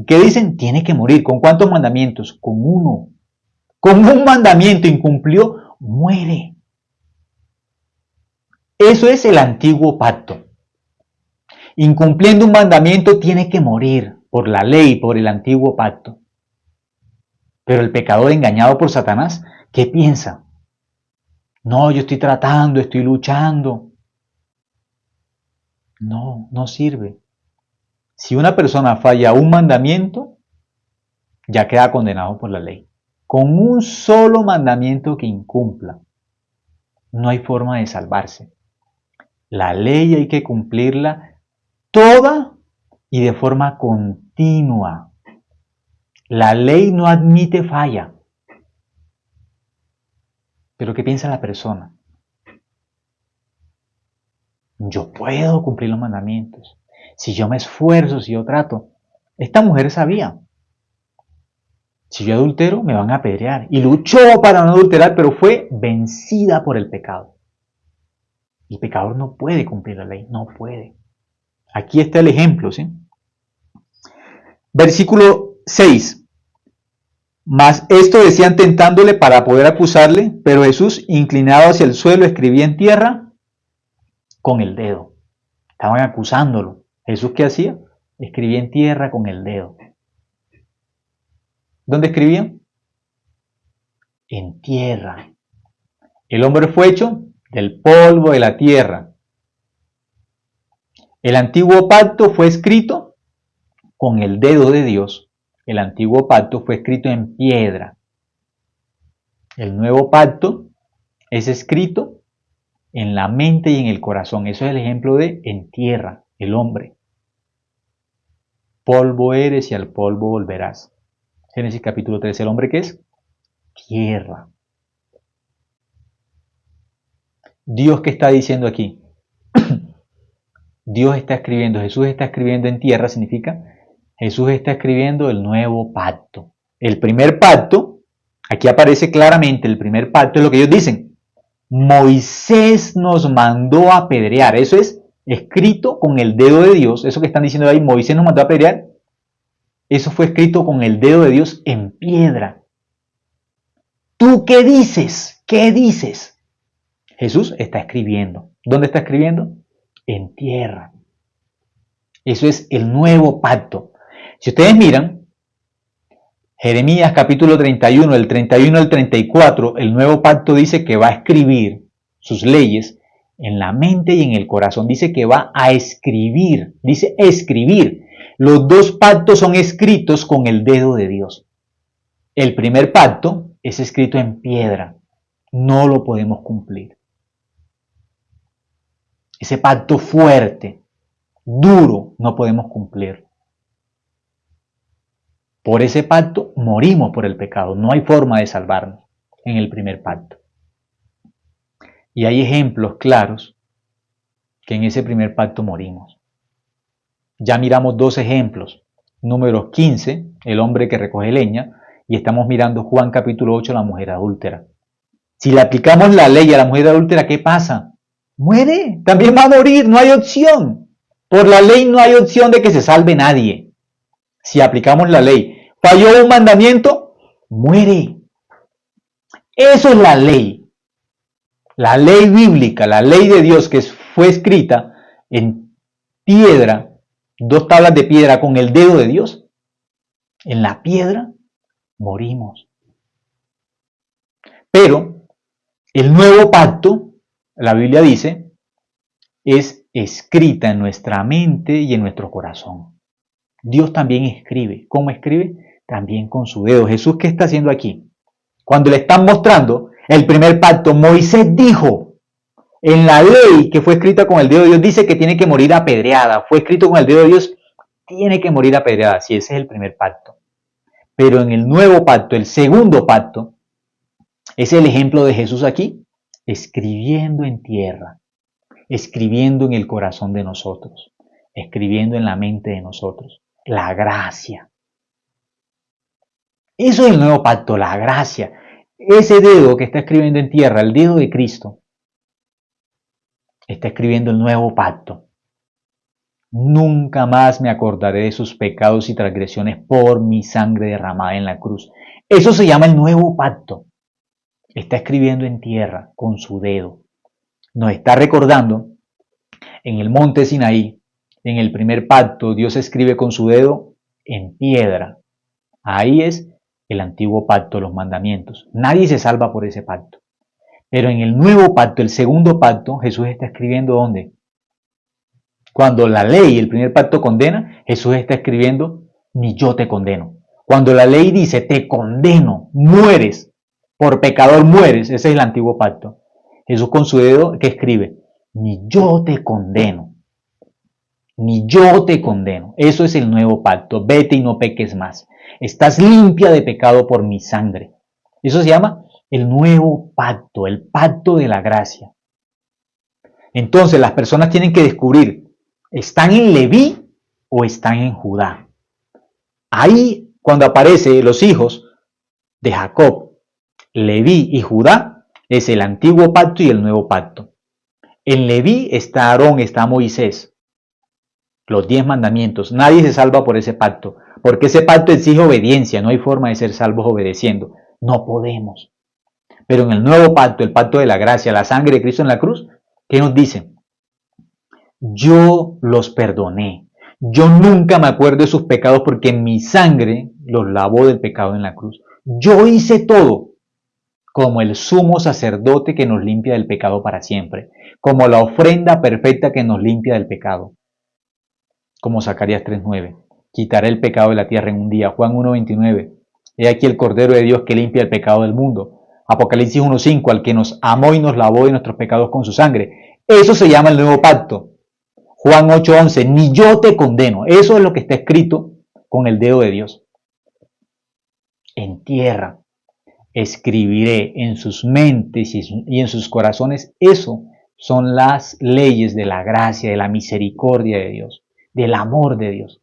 ¿qué dicen? Tiene que morir. ¿Con cuántos mandamientos? Con uno. Con un mandamiento incumplió, muere. Eso es el antiguo pacto. Incumpliendo un mandamiento tiene que morir por la ley, por el antiguo pacto. Pero el pecador engañado por Satanás, ¿qué piensa? No, yo estoy tratando, estoy luchando. No, no sirve. Si una persona falla un mandamiento, ya queda condenado por la ley. Con un solo mandamiento que incumpla, no hay forma de salvarse. La ley hay que cumplirla toda y de forma continua. La ley no admite falla. Pero ¿qué piensa la persona? Yo puedo cumplir los mandamientos. Si yo me esfuerzo, si yo trato. Esta mujer sabía. Si yo adultero, me van a apedrear. Y luchó para no adulterar, pero fue vencida por el pecado. El pecador no puede cumplir la ley, no puede. Aquí está el ejemplo, ¿sí? Versículo 6. Mas esto decían tentándole para poder acusarle, pero Jesús, inclinado hacia el suelo, escribía en tierra con el dedo. Estaban acusándolo. ¿Jesús qué hacía? Escribía en tierra con el dedo. ¿Dónde escribía? En tierra. El hombre fue hecho del polvo de la tierra. El antiguo pacto fue escrito con el dedo de Dios. El antiguo pacto fue escrito en piedra. El nuevo pacto es escrito en la mente y en el corazón. Eso es el ejemplo de en tierra, el hombre. Polvo eres y al polvo volverás. Génesis capítulo 13. ¿El hombre qué es? Tierra. Dios, ¿qué está diciendo aquí? Dios está escribiendo, Jesús está escribiendo en tierra, significa Jesús está escribiendo el nuevo pacto. El primer pacto, aquí aparece claramente el primer pacto, es lo que ellos dicen. Moisés nos mandó a apedrear. Eso es escrito con el dedo de Dios. Eso que están diciendo ahí, Moisés nos mandó a apedrear. Eso fue escrito con el dedo de Dios en piedra. ¿Tú qué dices? ¿Qué dices? Jesús está escribiendo. ¿Dónde está escribiendo? En tierra. Eso es el nuevo pacto. Si ustedes miran, Jeremías capítulo 31, del 31 al 34, el nuevo pacto dice que va a escribir sus leyes en la mente y en el corazón. Dice que va a escribir, dice escribir. Los dos pactos son escritos con el dedo de Dios. El primer pacto es escrito en piedra. No lo podemos cumplir. Ese pacto fuerte, duro, no podemos cumplir. Por ese pacto morimos por el pecado. No hay forma de salvarnos en el primer pacto. Y hay ejemplos claros que en ese primer pacto morimos. Ya miramos dos ejemplos. Número 15, el hombre que recoge leña, y estamos mirando Juan capítulo 8, la mujer adúltera. Si le aplicamos la ley a la mujer adúltera, ¿qué pasa? Muere, también va a morir, no hay opción. Por la ley no hay opción de que se salve nadie. Si aplicamos la ley, falló un mandamiento, muere. Eso es la ley bíblica, la ley de Dios que fue escrita en piedra, 2 tablas de piedra con el dedo de Dios. En la piedra morimos. Pero el nuevo pacto, la Biblia dice, es escrita en nuestra mente y en nuestro corazón. Dios también escribe. ¿Cómo escribe? También con su dedo. Jesús, ¿qué está haciendo aquí? Cuando le están mostrando el primer pacto, Moisés dijo, en la ley que fue escrita con el dedo de Dios, dice que tiene que morir apedreada. Fue escrito con el dedo de Dios, tiene que morir apedreada. Sí, ese es el primer pacto. Pero en el nuevo pacto, el segundo pacto, es el ejemplo de Jesús aquí, escribiendo en tierra, escribiendo en el corazón de nosotros, escribiendo en la mente de nosotros, la gracia. Eso es el nuevo pacto, la gracia. Ese dedo que está escribiendo en tierra, el dedo de Cristo, está escribiendo el nuevo pacto. Nunca más me acordaré de sus pecados y transgresiones por mi sangre derramada en la cruz. Eso se llama el nuevo pacto. Está escribiendo en tierra con su dedo. Nos está recordando en el monte Sinaí, en el primer pacto, Dios escribe con su dedo en piedra. Ahí es el antiguo pacto, los mandamientos. Nadie se salva por ese pacto. Pero en el nuevo pacto, el segundo pacto, Jesús está escribiendo ¿dónde? Cuando la ley, el primer pacto condena, Jesús está escribiendo, ni yo te condeno. Cuando la ley dice, te condeno, mueres, por pecador mueres, ese es el antiguo pacto. Jesús con su dedo, ¿qué escribe? Ni yo te condeno. Ni yo te condeno. Eso es el nuevo pacto. Vete y no peques más. Estás limpia de pecado por mi sangre. Eso se llama el nuevo pacto, el pacto de la gracia. Entonces las personas tienen que descubrir, ¿están en Leví o están en Judá? Ahí, cuando aparecen los hijos de Jacob, Leví y Judá, es el antiguo pacto y el nuevo pacto. En Leví está Aarón, está Moisés, los 10 mandamientos. Nadie se salva por ese pacto, porque ese pacto exige obediencia. No hay forma de ser salvos obedeciendo. No podemos. Pero en el nuevo pacto, el pacto de la gracia, la sangre de Cristo en la cruz, ¿qué nos dice? Yo los perdoné. Yo nunca me acuerdo de sus pecados porque mi sangre los lavó del pecado en la cruz. Yo hice todo como el sumo sacerdote que nos limpia del pecado para siempre, como la ofrenda perfecta que nos limpia del pecado. Como Zacarías 3:9. Quitaré el pecado de la tierra en un día. Juan 1:29. He aquí el Cordero de Dios que limpia el pecado del mundo. Apocalipsis 1:5. Al que nos amó y nos lavó de nuestros pecados con su sangre. Eso se llama el nuevo pacto. Juan 8:11. Ni yo te condeno. Eso es lo que está escrito con el dedo de Dios. En tierra escribiré en sus mentes y en sus corazones. Eso son las leyes de la gracia, de la misericordia de Dios, del amor de Dios.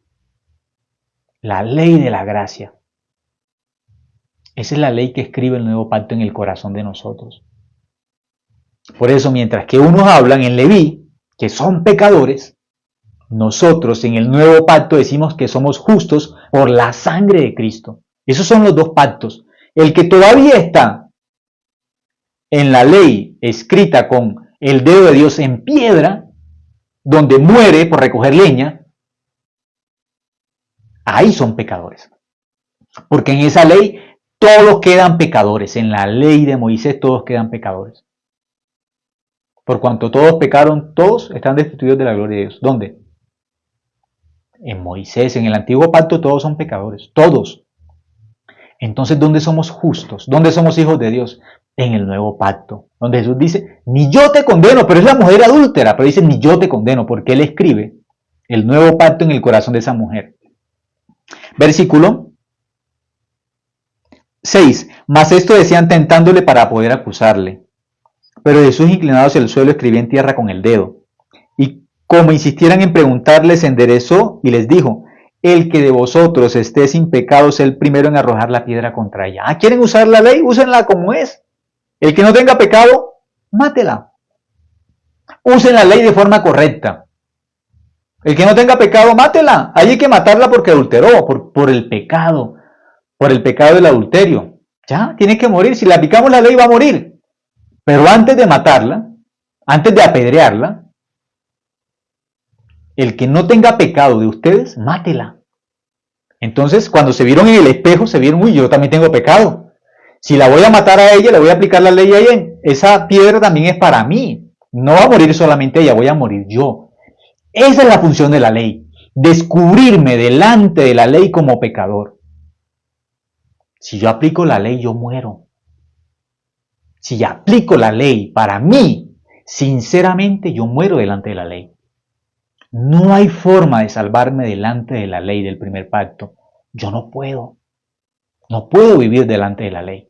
La ley de la gracia. Esa es la ley que escribe el nuevo pacto en el corazón de nosotros. Por eso, mientras que unos hablan en Leví, que son pecadores, nosotros en el nuevo pacto decimos que somos justos por la sangre de Cristo. Esos son los dos pactos. El que todavía está en la ley escrita con el dedo de Dios en piedra, donde muere por recoger leña, ahí son pecadores. Porque en esa ley todos quedan pecadores. En la ley de Moisés todos quedan pecadores. Por cuanto todos pecaron, todos están destituidos de la gloria de Dios. ¿Dónde? En Moisés, en el antiguo pacto todos son pecadores. Todos. Entonces, ¿dónde somos justos? ¿Dónde somos hijos de Dios? En el nuevo pacto. Donde Jesús dice, ni yo te condeno, pero es la mujer adúltera. Pero dice, ni yo te condeno, porque Él escribe el nuevo pacto en el corazón de esa mujer. Versículo 6. Mas esto decían tentándole para poder acusarle. Pero Jesús, inclinado hacia el suelo, escribía en tierra con el dedo. Y como insistieran en preguntarle, se enderezó y les dijo, el que de vosotros esté sin pecado es el primero en arrojar la piedra contra ella. Ah, ¿quieren usar la ley? Úsenla como es. El que no tenga pecado, mátela. Usen la ley de forma correcta. El que no tenga pecado, mátela. Ahí hay que matarla porque adulteró, por el pecado del adulterio. Ya, tiene que morir. Si le aplicamos la ley va a morir. Pero antes de matarla, antes de apedrearla, el que no tenga pecado de ustedes, mátela. Entonces, cuando se vieron en el espejo, se vieron, uy, yo también tengo pecado. Si la voy a matar a ella, le voy a aplicar la ley a ella, esa piedra también es para mí. No va a morir solamente ella, voy a morir yo. Esa es la función de la ley. Descubrirme delante de la ley como pecador. Si yo aplico la ley, yo muero. Si aplico la ley para mí, sinceramente yo muero delante de la ley. No hay forma de salvarme delante de la ley del primer pacto. Yo no puedo. No puedo vivir delante de la ley.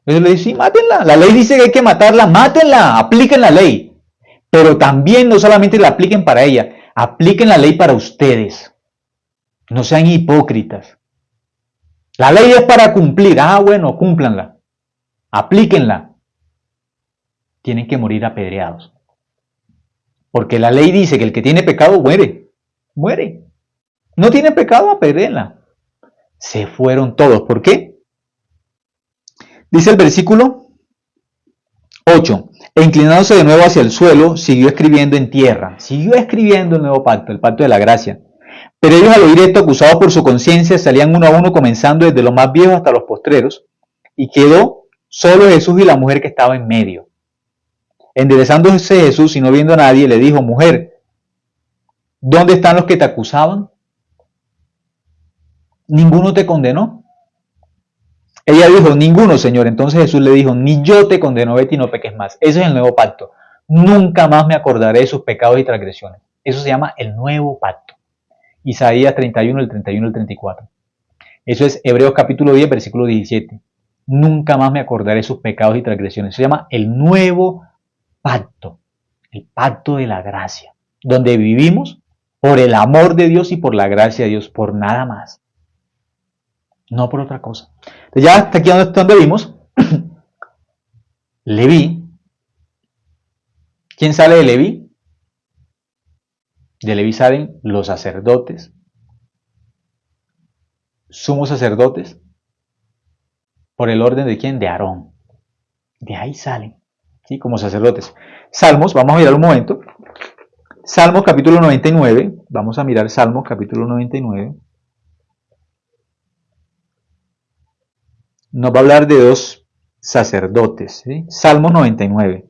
Entonces le dice, sí, mátenla. La ley dice que hay que matarla, mátenla, apliquen la ley. Pero también no solamente la apliquen para ella, apliquen la ley para ustedes. No sean hipócritas. La ley es para cumplir. Ah, bueno, cúmplanla. Aplíquenla. Tienen que morir apedreados. Porque la ley dice que el que tiene pecado muere. Muere. No tiene pecado, apedréenla. Se fueron todos. ¿Por qué? Dice el versículo 8. E inclinándose de nuevo hacia el suelo, siguió escribiendo en tierra. Siguió escribiendo el nuevo pacto, el pacto de la gracia. Pero ellos al oír esto, acusados por su conciencia, salían uno a uno, comenzando desde los más viejos hasta los postreros, y quedó solo Jesús y la mujer que estaba en medio. Enderezándose Jesús y no viendo a nadie, le dijo, mujer, ¿dónde están los que te acusaban? ¿Ninguno te condenó? Ella dijo, ninguno, Señor. Entonces Jesús le dijo, ni yo te condeno, vete y no peques más. Ese es el nuevo pacto. Nunca más me acordaré de sus pecados y transgresiones. Eso se llama el nuevo pacto. Isaías 31, el 31 al 34. Eso es Hebreos capítulo 10, versículo 17. Nunca más me acordaré de sus pecados y transgresiones. Eso se llama el nuevo pacto. El pacto de la gracia. Donde vivimos por el amor de Dios y por la gracia de Dios. Por nada más. No por otra cosa. Entonces ya hasta aquí donde vimos. Leví. ¿Quién sale de Leví? De Leví salen los sacerdotes. Sumos sacerdotes. ¿Por el orden de quién? De Aarón. De ahí salen. ¿Sí? Como sacerdotes. Salmos, vamos a mirar un momento. Salmos capítulo 99. Vamos a mirar Salmos capítulo 99. Nos va a hablar de dos sacerdotes. ¿Sí? Salmos 99.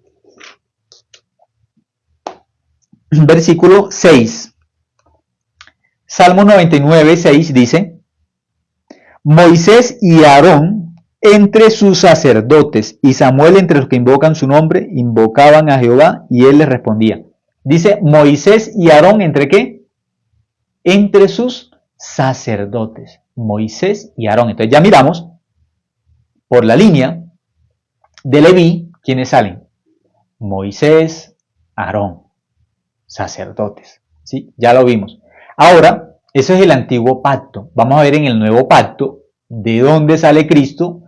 Versículo 6. Salmos 99, 6 dice, Moisés y Aarón entre sus sacerdotes y Samuel entre los que invocan su nombre, invocaban a Jehová y él les respondía. Dice Moisés y Aarón entre qué? Entre sus sacerdotes. Moisés y Aarón. Entonces ya miramos por la línea de Leví, ¿quiénes salen? Moisés, Aarón, sacerdotes. ¿Sí? Ya lo vimos. Ahora, eso es el antiguo pacto. Vamos a ver en el nuevo pacto de dónde sale Cristo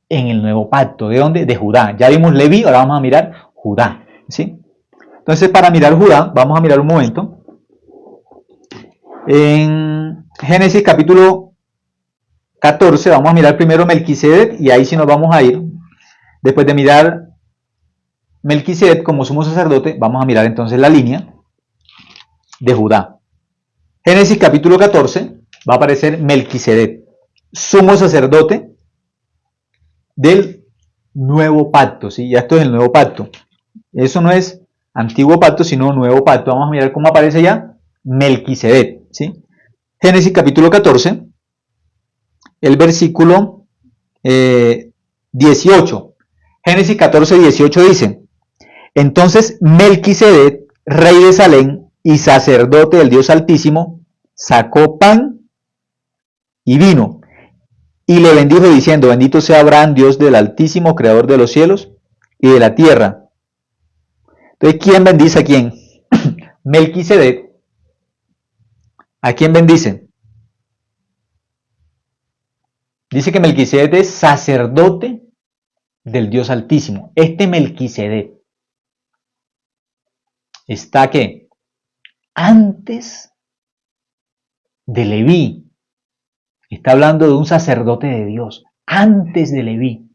en el nuevo pacto. ¿De dónde? De Judá. Ya vimos Leví, ahora vamos a mirar Judá. ¿Sí? Entonces, para mirar Judá, vamos a mirar un momento. En Génesis capítulo 14, vamos a mirar primero Melquisedec y ahí sí nos vamos a ir. Después de mirar Melquisedec como sumo sacerdote, vamos a mirar entonces la línea de Judá. Génesis capítulo 14 va a aparecer Melquisedec, sumo sacerdote del nuevo pacto. ¿Sí? Ya esto es el nuevo pacto. Eso no es antiguo pacto, sino nuevo pacto. Vamos a mirar cómo aparece ya Melquisedec. ¿Sí? Génesis capítulo 14, el versículo 18. Génesis 14, 18 dice, entonces Melquisedec, rey de Salem y sacerdote del Dios Altísimo, sacó pan y vino y le bendijo diciendo, bendito sea Abraham, Dios del Altísimo, creador de los cielos y de la tierra. Entonces, ¿quién bendice a quién? Melquisedec. ¿A quién bendice? Dice que Melquisedec es sacerdote del Dios Altísimo. Este Melquisedec está ¿qué? Antes de Leví. Está hablando de un sacerdote de Dios. antes de Leví,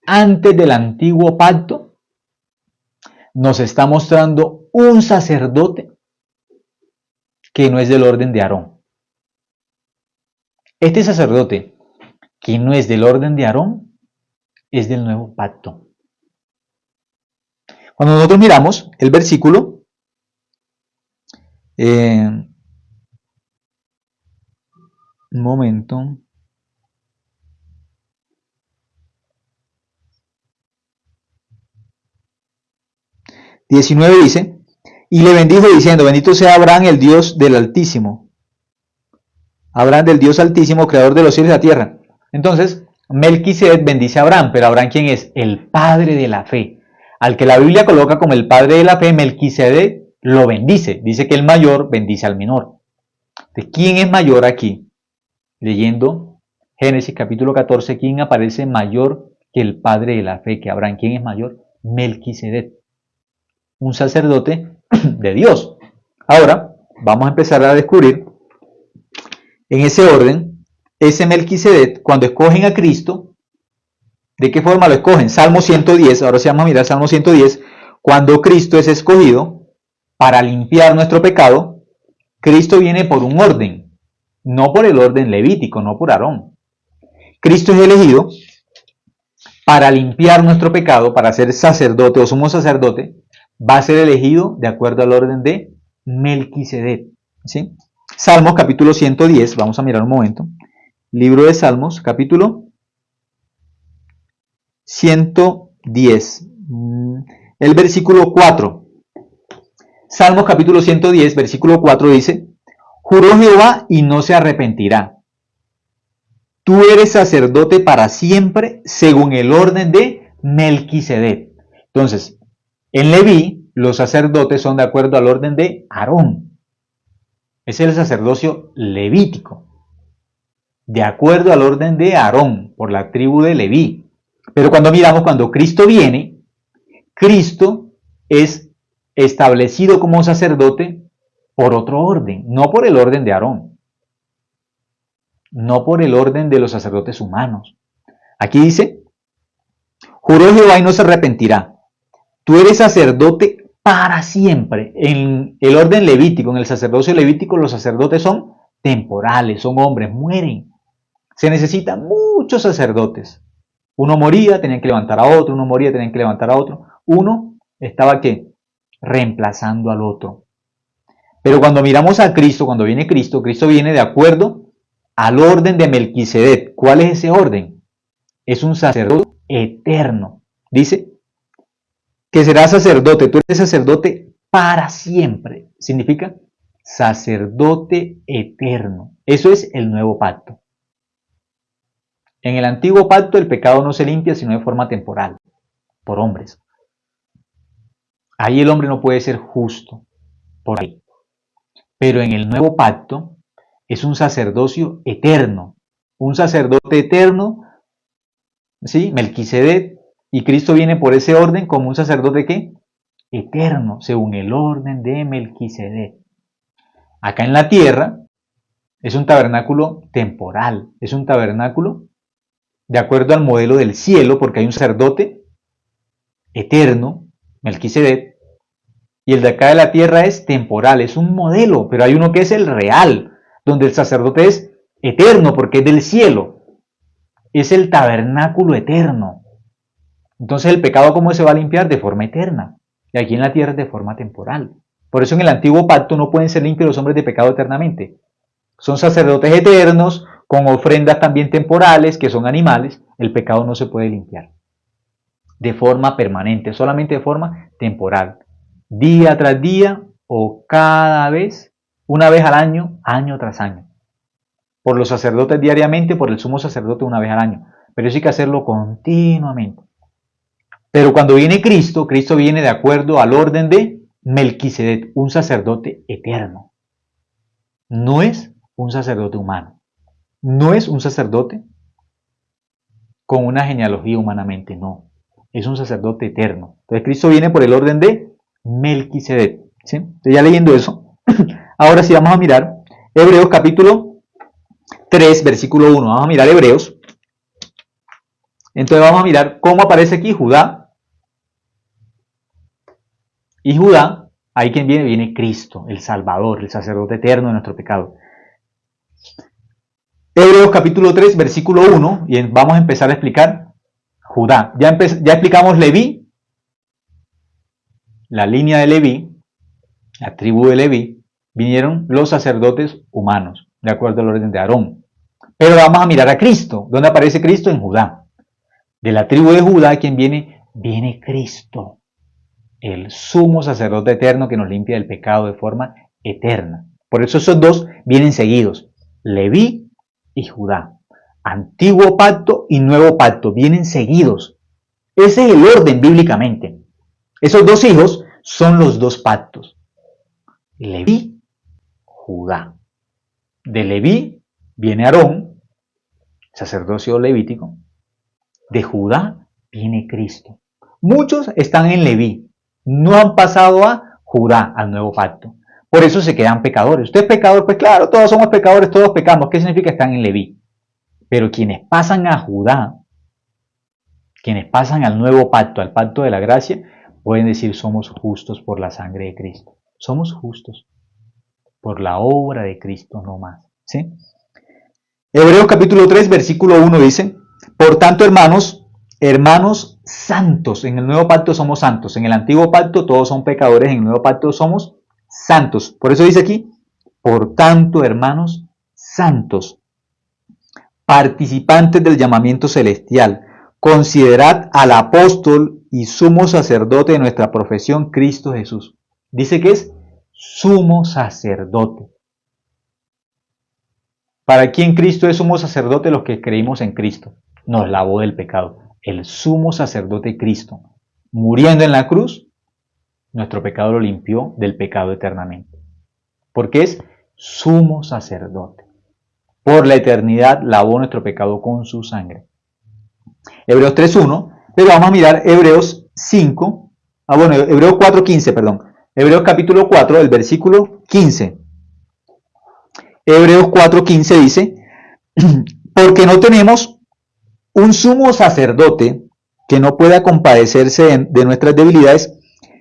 antes del antiguo pacto, nos está mostrando un sacerdote que no es del orden de Aarón. Este sacerdote que no es del orden de Aarón es del nuevo pacto. Cuando nosotros miramos el versículo, un momento. ...19 dice... Y le bendijo diciendo: bendito sea Abraham, el Dios del Altísimo. Abraham, del Dios Altísimo, creador de los cielos y la tierra. Entonces, Melquisedec bendice a Abraham. ¿Pero Abraham quién es? El padre de la fe. Al que la Biblia coloca como el padre de la fe, Melquisedec lo bendice. Dice que el mayor bendice al menor. ¿De quién es mayor aquí? Leyendo Génesis capítulo 14, ¿quién aparece mayor que el padre de la fe, que Abraham? ¿Quién es mayor? Melquisedec, un sacerdote de Dios. Ahora vamos a empezar a descubrir en ese orden, ese Melquisedec, cuando escogen a Cristo, ¿de qué forma lo escogen? Salmo 110, ahora sí vamos a mirar Salmo 110, cuando Cristo es escogido para limpiar nuestro pecado, Cristo viene por un orden, no por el orden levítico, no por Aarón. Cristo es elegido para limpiar nuestro pecado, para ser sacerdote o sumo sacerdote, va a ser elegido de acuerdo al orden de Melquisedec. ¿Sí? Salmos capítulo 110, vamos a mirar un momento. Libro de Salmos, capítulo 110, el versículo 4. Salmos capítulo 110, versículo 4 dice: juró Jehová y no se arrepentirá. Tú eres sacerdote para siempre según el orden de Melquisedec. Entonces, en Leví, los sacerdotes son de acuerdo al orden de Aarón. Ese es el sacerdocio levítico. De acuerdo al orden de Aarón, por la tribu de Leví. Pero cuando miramos, cuando Cristo viene, Cristo es establecido como sacerdote por otro orden, no por el orden de Aarón. No por el orden de los sacerdotes humanos. Aquí dice: juró Jehová y no se arrepentirá. Tú eres sacerdote para siempre. En el orden levítico, en el sacerdocio levítico, los sacerdotes son temporales, son hombres, mueren. Se necesitan muchos sacerdotes. Uno moría, tenían que levantar a otro, uno moría, tenían que levantar a otro. Uno estaba ¿qué? Reemplazando al otro. Pero cuando miramos a Cristo, cuando viene Cristo, Cristo viene de acuerdo al orden de Melquisedec. ¿Cuál es ese orden? Es un sacerdote eterno. Dice que será sacerdote. Tú eres sacerdote para siempre. Significa sacerdote eterno. Eso es el nuevo pacto. En el antiguo pacto el pecado no se limpia sino de forma temporal, por hombres. Ahí el hombre no puede ser justo, por ahí. Pero en el nuevo pacto es un sacerdocio eterno. Un sacerdote eterno, ¿sí? Melquisedec, y Cristo viene por ese orden como un sacerdote ¿qué? Eterno, según el orden de Melquisedec. Acá en la tierra es un tabernáculo temporal, es un tabernáculo de acuerdo al modelo del cielo, porque hay un sacerdote eterno, Melquisedec, y el de acá de la tierra es temporal, es un modelo, pero hay uno que es el real, donde el sacerdote es eterno, porque es del cielo, es el tabernáculo eterno. Entonces el pecado, ¿cómo se va a limpiar? De forma eterna, y aquí en la tierra es de forma temporal. Por eso en el antiguo pacto no pueden ser limpios los hombres de pecado eternamente. Son sacerdotes eternos, con ofrendas también temporales, que son animales. El pecado no se puede limpiar de forma permanente, solamente de forma temporal. Día tras día o cada vez, una vez al año, año tras año. Por los sacerdotes diariamente, por el sumo sacerdote una vez al año. Pero eso hay que hacerlo continuamente. Pero cuando viene Cristo, Cristo viene de acuerdo al orden de Melquisedec, un sacerdote eterno. No es un sacerdote humano. No es un sacerdote con una genealogía humanamente, no. Es un sacerdote eterno. Entonces Cristo viene por el orden de Melquisedec. ¿Sí? Entonces ya leyendo eso, ahora sí vamos a mirar Hebreos capítulo 3, versículo 1. Vamos a mirar Hebreos. Entonces vamos a mirar cómo aparece aquí Judá. Y Judá, ahí quien viene, viene Cristo, el Salvador, el sacerdote eterno de nuestro pecado. Hebreos capítulo 3, versículo 1, y vamos a empezar a explicar Judá. Ya explicamos Leví, la línea de Leví, la tribu de Leví, vinieron los sacerdotes humanos, de acuerdo al orden de Aarón. Pero vamos a mirar a Cristo. ¿Dónde aparece Cristo? En Judá. De la tribu de Judá, ¿quién viene? Viene Cristo, el sumo sacerdote eterno que nos limpia del pecado de forma eterna. Por eso esos dos vienen seguidos, Leví y Judá. Antiguo pacto y nuevo pacto vienen seguidos. Ese es el orden bíblicamente. Esos dos hijos son los dos pactos. Leví, Judá. De Leví viene Aarón, sacerdocio levítico. De Judá viene Cristo. Muchos están en Leví, no han pasado a Judá, al nuevo pacto. Por eso se quedan pecadores. Usted es pecador, pues claro, todos somos pecadores, todos pecamos. ¿Qué significa? Están en Leví. Pero quienes pasan a Judá, quienes pasan al nuevo pacto, al pacto de la gracia, pueden decir somos justos por la sangre de Cristo. Somos justos por la obra de Cristo, no más. ¿Sí? Hebreos capítulo 3, versículo 1 dice, por tanto, hermanos santos, en el nuevo pacto somos santos, en el antiguo pacto todos son pecadores, en el nuevo pacto somos santos. Por eso dice aquí, por tanto, hermanos santos, participantes del llamamiento celestial, considerad al apóstol y sumo sacerdote de nuestra profesión, Cristo Jesús. Dice que es sumo sacerdote. ¿Para quién Cristo es sumo sacerdote? Los que creímos en Cristo. Nos lavó del pecado. El sumo sacerdote Cristo, muriendo en la cruz, nuestro pecado lo limpió del pecado eternamente. Porque es sumo sacerdote. Por la eternidad lavó nuestro pecado con su sangre. Hebreos 3.1, pero vamos a mirar Hebreos 5, Hebreos 4.15, perdón. Hebreos capítulo 4, el versículo 15. Hebreos 4.15 dice, porque no tenemos un sumo sacerdote que no pueda compadecerse de nuestras debilidades,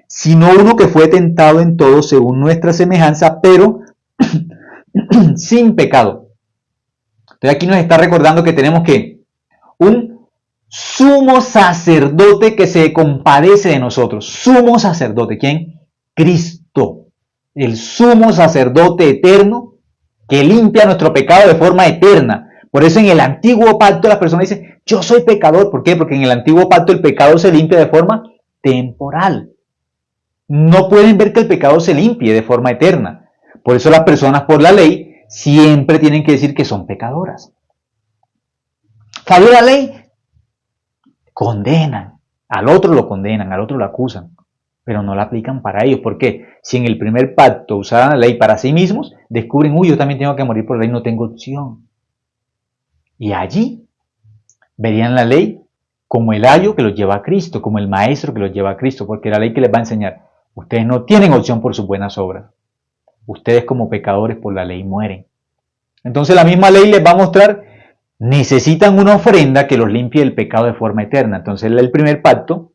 sino uno que fue tentado en todo según nuestra semejanza, pero sin pecado. Entonces aquí nos está recordando que tenemos que un sumo sacerdote que se compadece de nosotros. Sumo sacerdote, ¿quién? Cristo, el sumo sacerdote eterno que limpia nuestro pecado de forma eterna. Por eso en el antiguo pacto las personas dicen, yo soy pecador. ¿Por qué? Porque en el antiguo pacto el pecado se limpia de forma temporal. No pueden ver que el pecado se limpie de forma eterna. Por eso las personas por la ley siempre tienen que decir que son pecadoras. ¿Falló la ley? Condenan. Al otro lo condenan, al otro lo acusan. Pero no la aplican para ellos. ¿Por qué? Si en el primer pacto usaran la ley para sí mismos, descubren, uy, yo también tengo que morir por la ley, no tengo opción. Y allí verían la ley como el ayo que los lleva a Cristo, como el maestro que los lleva a Cristo, porque la ley que les va a enseñar, ustedes no tienen opción por sus buenas obras. Ustedes como pecadores por la ley mueren. Entonces la misma ley les va a mostrar, necesitan una ofrenda que los limpie del pecado de forma eterna. Entonces el primer pacto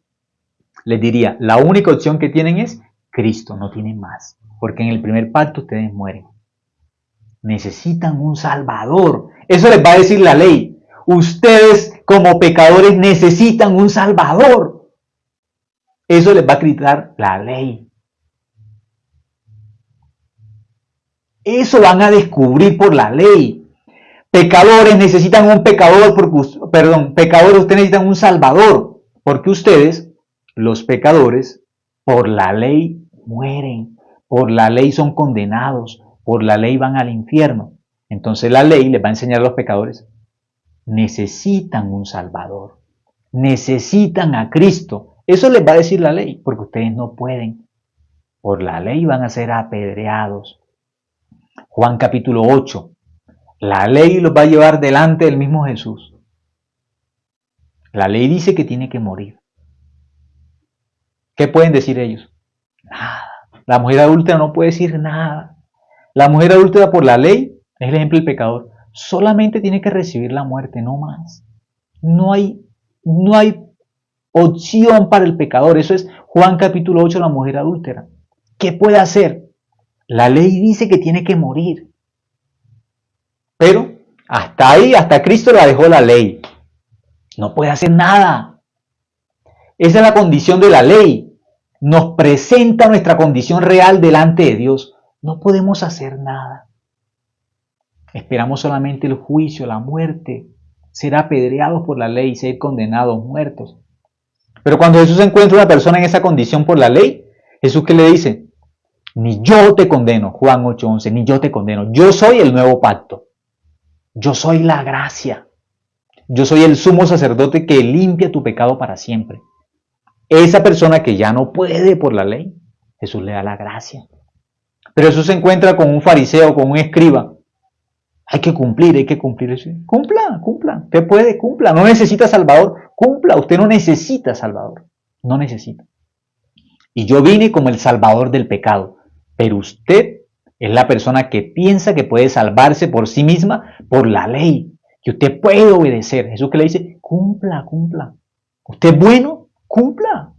les diría, la única opción que tienen es Cristo, no tienen más. Porque en el primer pacto ustedes mueren. Necesitan un Salvador. Eso les va a decir la ley. Ustedes como pecadores necesitan un Salvador. Eso les va a gritar la ley. Eso van a descubrir por la ley. Pecadores necesitan un pecador, pecadores, ustedes necesitan un Salvador. Porque ustedes, los pecadores, por la ley mueren. Por la ley son condenados. Por la ley van al infierno. Entonces la ley les va a enseñar a los pecadores, necesitan un Salvador, necesitan a Cristo. Eso les va a decir la ley, porque ustedes no pueden. Por la ley van a ser apedreados. Juan capítulo 8, la ley los va a llevar delante del mismo Jesús. La ley dice que tiene que morir. ¿Qué pueden decir ellos? Nada. La mujer adúltera no puede decir nada. La mujer adúltera por la ley es el ejemplo del pecador. solamente tiene que recibir la muerte, no más. No hay opción para el pecador. Eso es Juan capítulo 8, la mujer adúltera. ¿Qué puede hacer? La ley dice que tiene que morir. Pero hasta ahí, hasta Cristo la dejó la ley. No puede hacer nada. Esa es la condición de la ley. Nos presenta nuestra condición real delante de Dios. No podemos hacer nada. Esperamos solamente el juicio, la muerte, ser apedreados por la ley, ser condenados, muertos. Pero cuando Jesús encuentra a una persona en esa condición por la ley, Jesús, ¿qué le dice? Ni yo te condeno, Juan 8:11, ni yo te condeno. Yo soy el nuevo pacto. Yo soy la gracia. Yo soy el sumo sacerdote que limpia tu pecado para siempre. Esa persona que ya no puede por la ley, Jesús le da la gracia. Pero Jesús se encuentra con un fariseo, con un escriba. Hay que cumplir. Cumpla. Usted puede, cumpla. No necesita Salvador. Cumpla. Usted no necesita Salvador. No necesita. Y yo vine como el Salvador del pecado. Pero usted es la persona que piensa que puede salvarse por sí misma por la ley. Que usted puede obedecer. Jesús que le dice, cumpla. Usted es bueno, cumpla.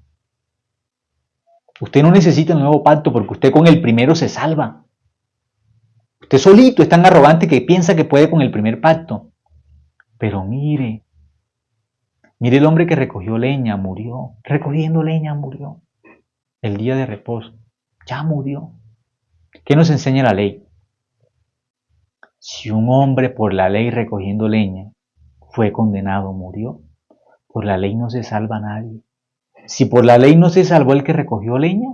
Usted no necesita el nuevo pacto porque usted con el primero se salva. Usted solito es tan arrogante que piensa que puede con el primer pacto. Pero mire el hombre que recogió leña, murió. Recogiendo leña, murió. El día de reposo, ya murió. ¿Qué nos enseña la ley? Si un hombre por la ley recogiendo leña fue condenado, murió, por la ley no se salva nadie. Si por la ley no se salvó el que recogió leña,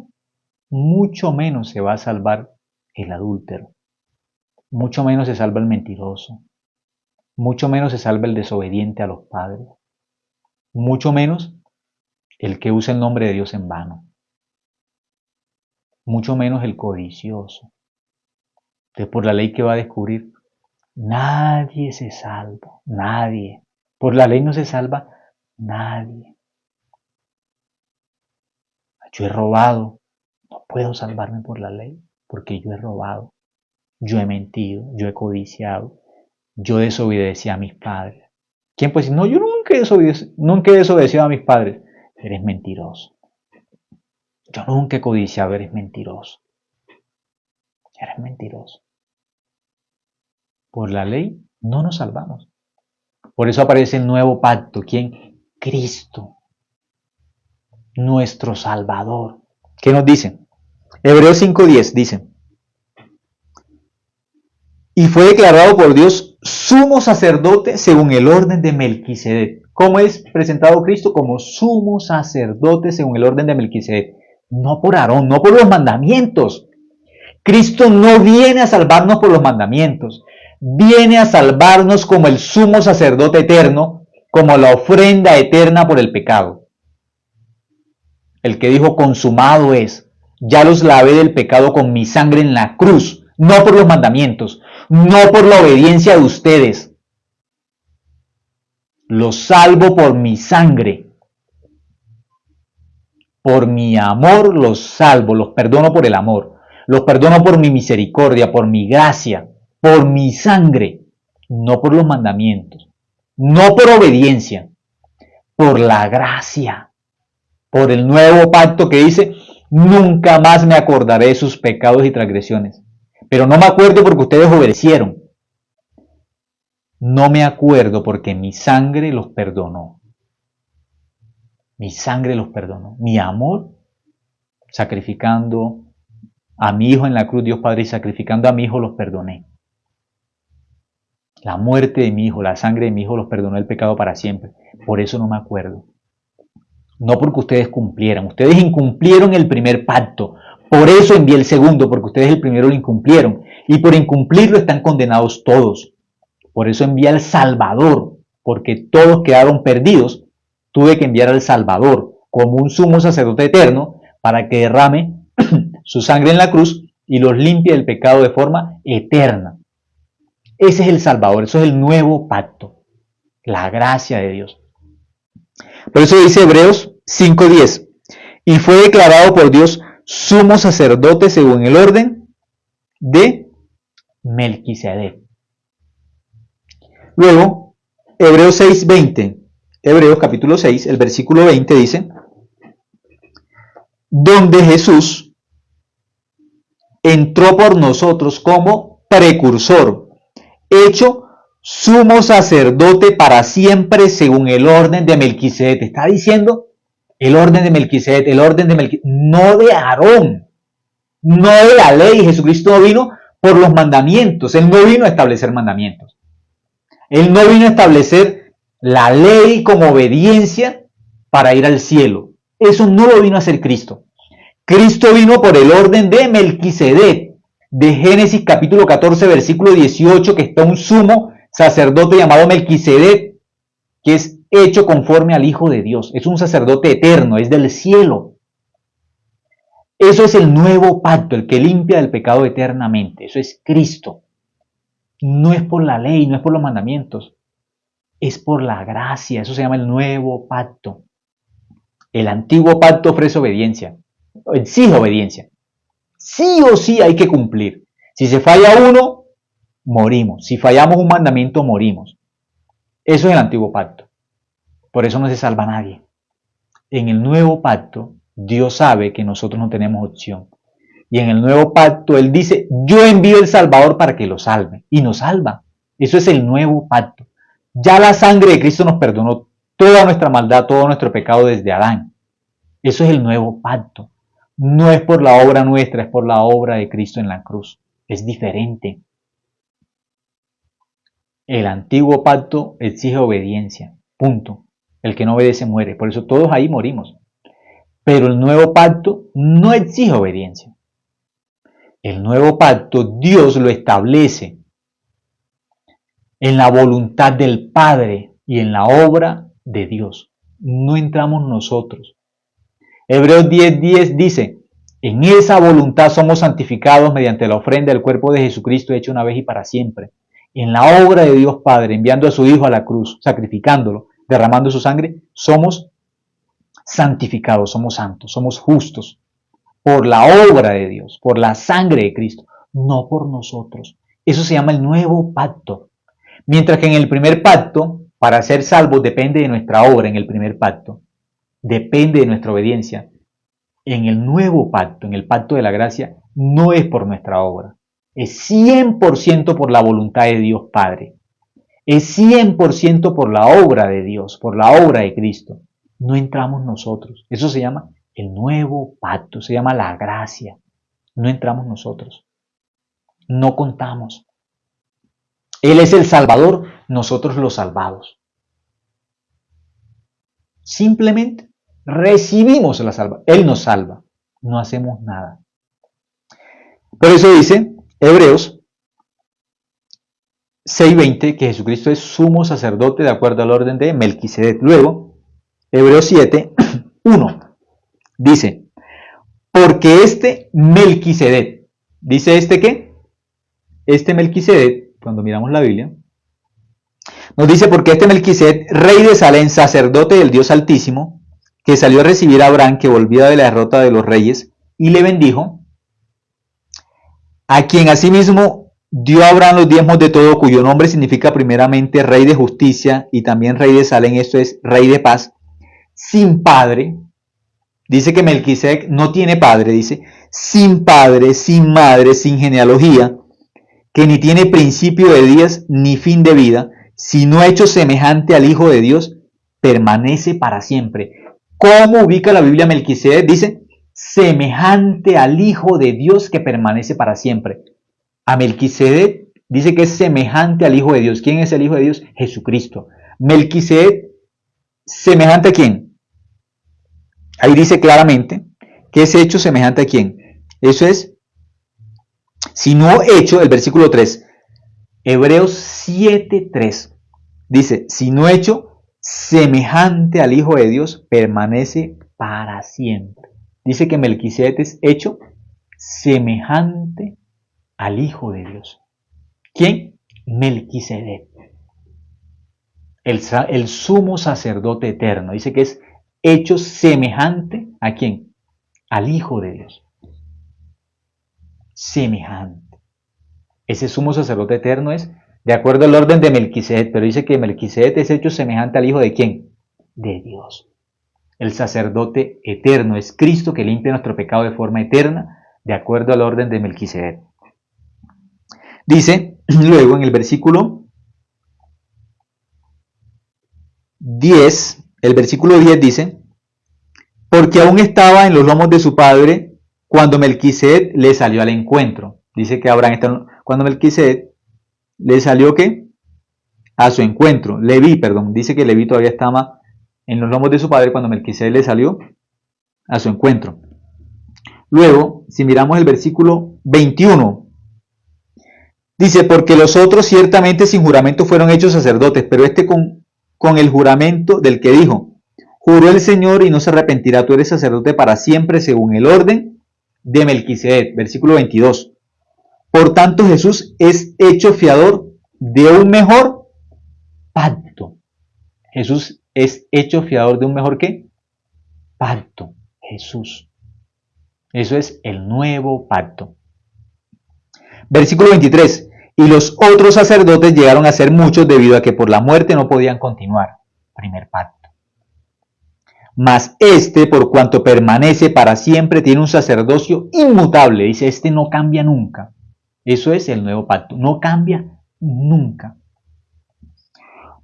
mucho menos se va a salvar el adúltero. Mucho menos se salva el mentiroso. Mucho menos se salva el desobediente a los padres. Mucho menos el que usa el nombre de Dios en vano. Mucho menos el codicioso. Entonces, por la ley que va a descubrir, nadie se salva. Nadie. Por la ley no se salva nadie. Yo he robado. No puedo salvarme por la ley porque yo he robado. Yo he mentido, yo he codiciado, yo desobedecí a mis padres. ¿Quién puede decir, no, yo nunca he desobedecido a mis padres? Eres mentiroso. Yo nunca he codiciado, eres mentiroso. Eres mentiroso. Por la ley no nos salvamos. Por eso aparece el nuevo pacto. ¿Quién? Cristo. Nuestro Salvador. ¿Qué nos dice? Hebreos 5:10 dice: y fue declarado por Dios sumo sacerdote según el orden de Melquisedec. ¿Cómo es presentado Cristo? Como sumo sacerdote según el orden de Melquisedec. No por Aarón, no por los mandamientos. Cristo no viene a salvarnos por los mandamientos. Viene a salvarnos como el sumo sacerdote eterno, como la ofrenda eterna por el pecado. El que dijo, consumado es, ya los lavé del pecado con mi sangre en la cruz, no por los mandamientos, no por la obediencia de ustedes. Los salvo por mi sangre. Por mi amor los salvo, los perdono por el amor, los perdono por mi misericordia, por mi gracia, por mi sangre, no por los mandamientos, no por obediencia, por la gracia, por el nuevo pacto que dice, nunca más me acordaré de sus pecados y transgresiones. Pero no me acuerdo porque ustedes obedecieron. No me acuerdo porque mi sangre los perdonó. Mi sangre los perdonó. Mi amor, sacrificando a mi Hijo en la cruz, Dios Padre, y sacrificando a mi Hijo los perdoné. La muerte de mi Hijo, la sangre de mi Hijo los perdonó el pecado para siempre. Por eso no me acuerdo. No porque ustedes cumplieran. Ustedes incumplieron el primer pacto. Por eso envié el segundo, porque ustedes el primero lo incumplieron. Y por incumplirlo están condenados todos. Por eso envié al Salvador, porque todos quedaron perdidos. Tuve que enviar al Salvador como un sumo sacerdote eterno para que derrame su sangre en la cruz y los limpie del pecado de forma eterna. Ese es el Salvador, eso es el nuevo pacto, la gracia de Dios. Por eso dice Hebreos 5:10, y fue declarado por Dios sumo sacerdote según el orden de Melquisedec. Luego, Hebreos 6:20. Hebreos capítulo 6, el versículo 20 dice, donde Jesús entró por nosotros como precursor, hecho sumo sacerdote para siempre según el orden de Melquisedec. Está diciendo el orden de Melquisedec, el orden de Melquisedec, no de Aarón, no de la ley. Jesucristo no vino por los mandamientos, Él no vino a establecer mandamientos. Él no vino a establecer la ley como obediencia para ir al cielo. Eso no lo vino a hacer Cristo. Cristo vino por el orden de Melquisedec, de Génesis capítulo 14, versículo 18, que está un sumo sacerdote llamado Melquisedec, que es hecho conforme al Hijo de Dios. Es un sacerdote eterno, es del cielo. Eso es el nuevo pacto, el que limpia del pecado eternamente. Eso es Cristo. No es por la ley, no es por los mandamientos. Es por la gracia. Eso se llama el nuevo pacto. El antiguo pacto ofrece obediencia. Exige obediencia. Sí o sí hay que cumplir. Si se falla uno, morimos. Si fallamos un mandamiento, morimos. Eso es el antiguo pacto. Por eso no se salva nadie. En el nuevo pacto, Dios sabe que nosotros no tenemos opción. Y en el nuevo pacto Él dice, yo envío el Salvador para que lo salve. Y nos salva. Eso es el nuevo pacto. Ya la sangre de Cristo nos perdonó toda nuestra maldad, todo nuestro pecado desde Adán. Eso es el nuevo pacto. No es por la obra nuestra, es por la obra de Cristo en la cruz. Es diferente. El antiguo pacto exige obediencia. Punto. El que no obedece muere. Por eso todos ahí morimos. Pero el nuevo pacto no exige obediencia. El nuevo pacto Dios lo establece en la voluntad del Padre y en la obra de Dios. No entramos nosotros. Hebreos 10:10 dice, en esa voluntad somos santificados mediante la ofrenda del cuerpo de Jesucristo hecho una vez y para siempre. En la obra de Dios Padre, enviando a su Hijo a la cruz, sacrificándolo, derramando su sangre, somos santificados, somos santos, somos justos. Por la obra de Dios, por la sangre de Cristo, no por nosotros. Eso se llama el nuevo pacto. Mientras que en el primer pacto, para ser salvos depende de nuestra obra en el primer pacto. Depende de nuestra obediencia. En el nuevo pacto, en el pacto de la gracia, no es por nuestra obra. Es 100% por la voluntad de Dios Padre. Es 100% por la obra de Dios, por la obra de Cristo. No entramos nosotros. Eso se llama el nuevo pacto, se llama la gracia. No entramos nosotros. No contamos. Él es el Salvador, nosotros los salvados. Simplemente recibimos la salvación. Él nos salva. No hacemos nada. Por eso dice Hebreos 6:20 que Jesucristo es sumo sacerdote de acuerdo al orden de Melquisedec. Luego, Hebreos 7:1 dice, porque este Melquisedec, ¿dice este qué? Este Melquisedec, cuando miramos la Biblia, nos dice, porque este Melquisedec, rey de Salem, sacerdote del Dios Altísimo, que salió a recibir a Abraham, que volvía de la derrota de los reyes, y le bendijo, a quien asimismo dio a Abraham los diezmos de todo, cuyo nombre significa primeramente rey de justicia, y también rey de Salem, esto es rey de paz, sin padre. Dice que Melquisedec no tiene padre, dice, sin padre, sin madre, sin genealogía, que ni tiene principio de días ni fin de vida, sino hecho semejante al Hijo de Dios, permanece para siempre. ¿Cómo ubica la Biblia a Melquisedec? Dice, semejante al Hijo de Dios que permanece para siempre. A Melquisedec dice que es semejante al Hijo de Dios. ¿Quién es el Hijo de Dios? Jesucristo. Melquisedec, ¿semejante a quién? Ahí dice claramente que es hecho semejante a quién. Eso es, si no hecho, el versículo 3, Hebreos 7:3, dice, si no hecho semejante al Hijo de Dios, permanece para siempre. Dice que Melquisedec es hecho semejante al Hijo de Dios. ¿Quién? Melquisedec. El sumo sacerdote eterno. Dice que es hecho semejante ¿a quién? Al Hijo de Dios. Semejante. Ese sumo sacerdote eterno es de acuerdo al orden de Melquisedec, pero dice que Melquisedec es hecho semejante al Hijo de ¿quién? De Dios. El sacerdote eterno es Cristo que limpia nuestro pecado de forma eterna, de acuerdo al orden de Melquisedec. Dice luego en el versículo 10, el versículo 10 dice, porque aún estaba en los lomos de su padre cuando Melquisedec le salió al encuentro. Dice que Abraham está, cuando Melquisedec le salió ¿qué? A su encuentro. Dice que Leví todavía estaba en los lomos de su padre cuando Melquisedec le salió a su encuentro. Luego, si miramos el versículo 21, dice, porque los otros ciertamente sin juramento fueron hechos sacerdotes, pero este con el juramento del que dijo, juró el Señor y no se arrepentirá, tú eres sacerdote para siempre según el orden de Melquisedec. Versículo 22. Por tanto, Jesús es hecho fiador de un mejor pacto. Jesús es hecho fiador de un mejor ¿qué? Pacto. Jesús. Eso es el nuevo pacto. Versículo 23. Y los otros sacerdotes llegaron a ser muchos debido a que por la muerte no podían continuar. Primer pacto. Mas este, por cuanto permanece para siempre, tiene un sacerdocio inmutable. Dice, este no cambia nunca. Eso es el nuevo pacto. No cambia nunca.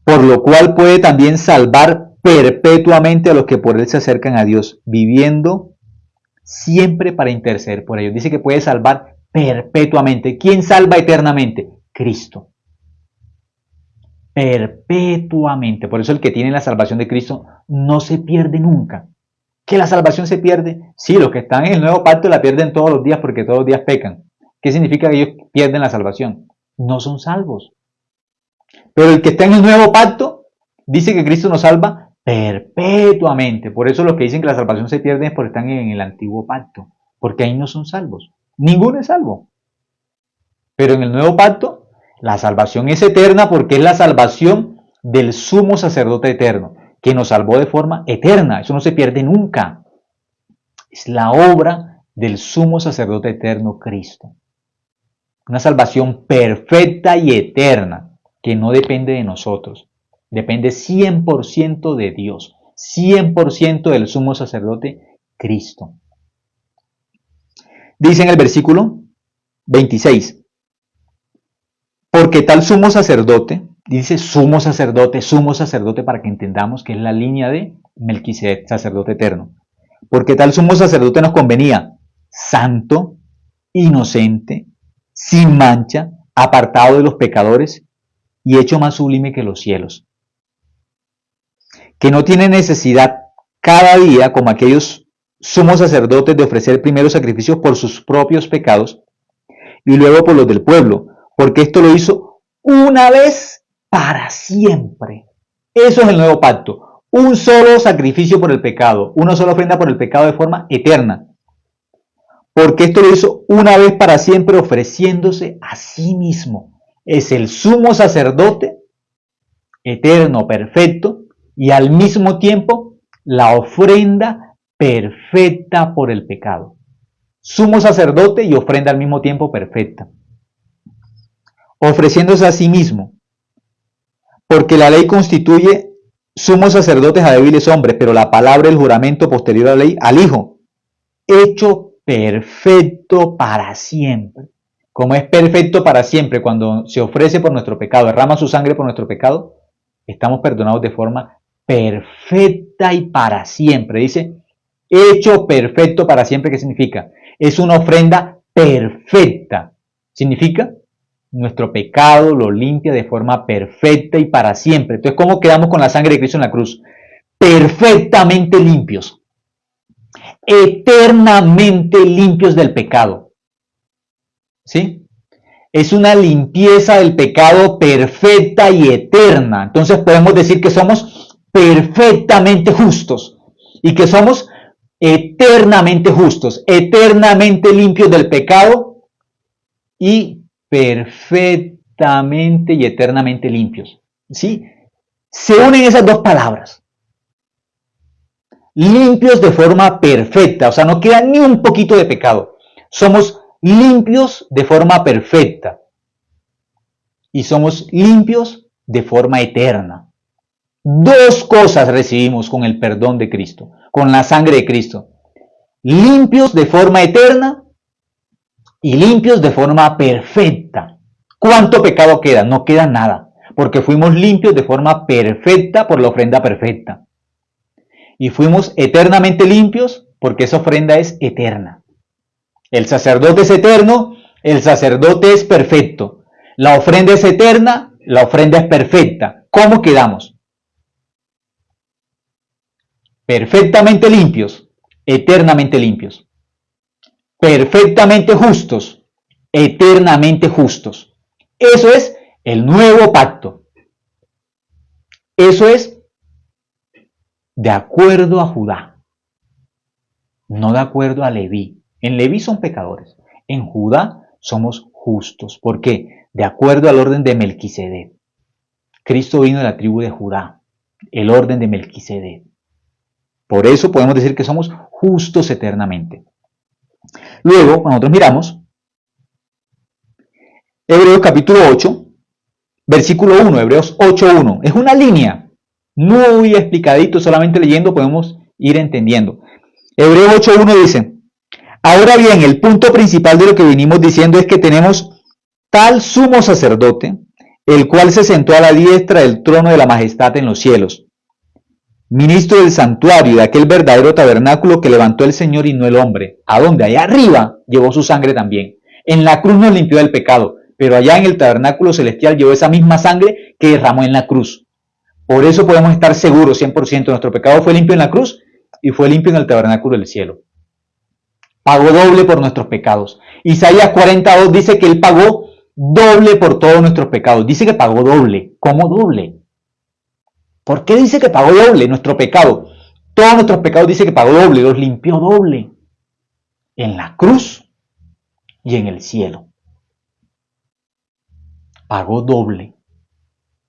Por lo cual puede también salvar perpetuamente a los que por él se acercan a Dios, viviendo siempre para interceder por ellos. Dice que puede salvar perpetuamente. ¿Quién salva eternamente? Cristo. Perpetuamente. Por eso el que tiene la salvación de Cristo no se pierde nunca. ¿Que la salvación se pierde? Sí, los que están en el nuevo pacto la pierden todos los días porque todos los días pecan. ¿Qué significa que ellos pierden la salvación? No son salvos. Pero el que está en el nuevo pacto dice que Cristo nos salva perpetuamente. Por eso los que dicen que la salvación se pierde es porque están en el antiguo pacto. Porque ahí no son salvos. Ninguno es salvo. Pero en el nuevo pacto la salvación es eterna porque es la salvación del sumo sacerdote eterno, que nos salvó de forma eterna. Eso no se pierde nunca. Es la obra del sumo sacerdote eterno, Cristo. Una salvación perfecta y eterna, que no depende de nosotros. Depende 100% de Dios. 100% del sumo sacerdote, Cristo. Dice en el versículo 26. Porque tal sumo sacerdote, dice sumo sacerdote para que entendamos que es la línea de Melquisedec, sacerdote eterno. Porque tal sumo sacerdote nos convenía, santo, inocente, sin mancha, apartado de los pecadores y hecho más sublime que los cielos. Que no tiene necesidad cada día, como aquellos sumos sacerdotes, de ofrecer primero sacrificios por sus propios pecados y luego por los del pueblo, porque esto lo hizo una vez para siempre. Eso es el nuevo pacto. Un solo sacrificio por el pecado, una sola ofrenda por el pecado de forma eterna. Porque esto lo hizo una vez para siempre, ofreciéndose a sí mismo. Es el sumo sacerdote eterno, perfecto, y al mismo tiempo la ofrenda perfecta por el pecado. Sumo sacerdote y ofrenda al mismo tiempo perfecta. Ofreciéndose a sí mismo. Porque la ley constituye sumos sacerdotes a débiles hombres, pero la palabra del juramento posterior a la ley, al Hijo, hecho perfecto para siempre. Como es perfecto para siempre, cuando se ofrece por nuestro pecado, derrama su sangre por nuestro pecado, estamos perdonados de forma perfecta y para siempre. Dice, hecho perfecto para siempre, ¿qué significa? Es una ofrenda perfecta. Significa, nuestro pecado lo limpia de forma perfecta y para siempre. Entonces, ¿cómo quedamos con la sangre de Cristo en la cruz? Perfectamente limpios. Eternamente limpios del pecado. ¿Sí? Es una limpieza del pecado perfecta y eterna. Entonces podemos decir que somos perfectamente justos y que somos eternamente justos, eternamente limpios del pecado y perfectamente y eternamente limpios. ¿Sí? Se unen esas dos palabras. Limpios de forma perfecta, o sea, no queda ni un poquito de pecado. Somos limpios de forma perfecta. y somos limpios de forma eterna. Dos cosas recibimos con el perdón de Cristo, con la sangre de Cristo. Limpios de forma eterna y limpios de forma perfecta. ¿Cuánto pecado queda? No queda nada, porque fuimos limpios de forma perfecta por la ofrenda perfecta. Y fuimos eternamente limpios porque esa ofrenda es eterna. El sacerdote es eterno, el sacerdote es perfecto. La ofrenda es eterna, la ofrenda es perfecta. ¿Cómo quedamos? Perfectamente limpios, eternamente limpios. Perfectamente justos, eternamente justos. Eso es el nuevo pacto. Eso es de acuerdo a Judá, no de acuerdo a Leví. En Leví son pecadores, en Judá somos justos. ¿Por qué? De acuerdo al orden de Melquisedec. Cristo vino de la tribu de Judá, el orden de Melquisedec. Por eso podemos decir que somos justos eternamente. Luego, nosotros miramos Hebreos capítulo 8, versículo 1, Hebreos 8:1. Es una línea muy explicadito, solamente leyendo podemos ir entendiendo. Hebreos 8:1 dice: ahora bien, el punto principal de lo que venimos diciendo es que tenemos tal sumo sacerdote, el cual se sentó a la diestra del trono de la majestad en los cielos, ministro del santuario, de aquel verdadero tabernáculo que levantó el Señor y no el hombre. ¿A dónde? Allá arriba llevó su sangre también. En la cruz nos limpió del pecado, pero allá en el tabernáculo celestial llevó esa misma sangre que derramó en la cruz. Por eso podemos estar seguros 100%, nuestro pecado fue limpio en la cruz y fue limpio en el tabernáculo del cielo. Pagó doble por nuestros pecados. Isaías 42 dice que Él pagó doble por todos nuestros pecados. Dice que pagó doble. ¿Cómo doble? ¿Por qué dice que pagó doble nuestro pecado? Todos nuestros pecados dice que pagó doble, los limpió doble. En la cruz y en el cielo. Pagó doble.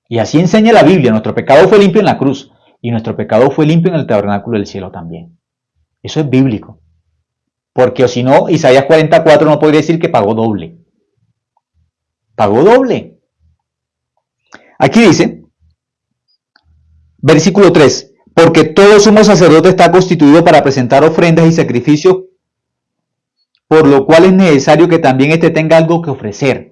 Y así enseña la Biblia. Nuestro pecado fue limpio en la cruz y nuestro pecado fue limpio en el tabernáculo del cielo también. Eso es bíblico. Porque o si no, Isaías 44 no podría decir que pagó doble. Pagó doble. Aquí dice, versículo 3, porque todo sumo sacerdote está constituido para presentar ofrendas y sacrificios, por lo cual es necesario que también éste tenga algo que ofrecer.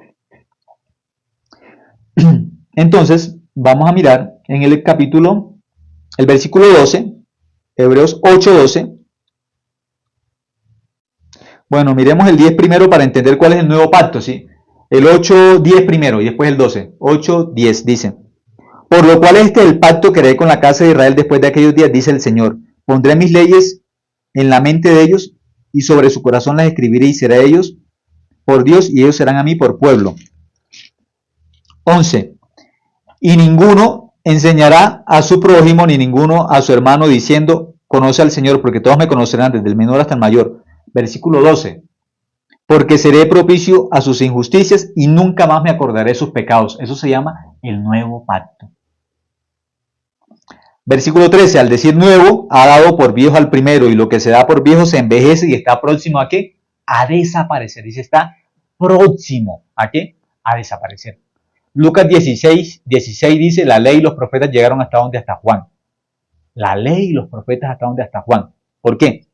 Entonces, vamos a mirar en el versículo 12, Hebreos 8:12. Bueno, miremos el 10 primero para entender cuál es el nuevo pacto, ¿sí? El 8:10 primero y después el 12. 8:10 dice: por lo cual este es el pacto que haré con la casa de Israel después de aquellos días, dice el Señor. Pondré mis leyes en la mente de ellos y sobre su corazón las escribiré y será ellos por Dios y ellos serán a mí por pueblo. 11. Y ninguno enseñará a su prójimo ni ninguno a su hermano diciendo, conoce al Señor, porque todos me conocerán desde el menor hasta el mayor. Versículo 12. Porque seré propicio a sus injusticias y nunca más me acordaré de sus pecados. Eso se llama el nuevo pacto. Versículo 13, al decir nuevo, ha dado por viejo al primero, y lo que se da por viejo se envejece y está próximo ¿a qué? A desaparecer. Dice, está próximo ¿a qué? A desaparecer. Lucas 16 dice, la ley y los profetas llegaron hasta donde, hasta Juan. La ley y los profetas hasta donde, hasta Juan. ¿Por qué?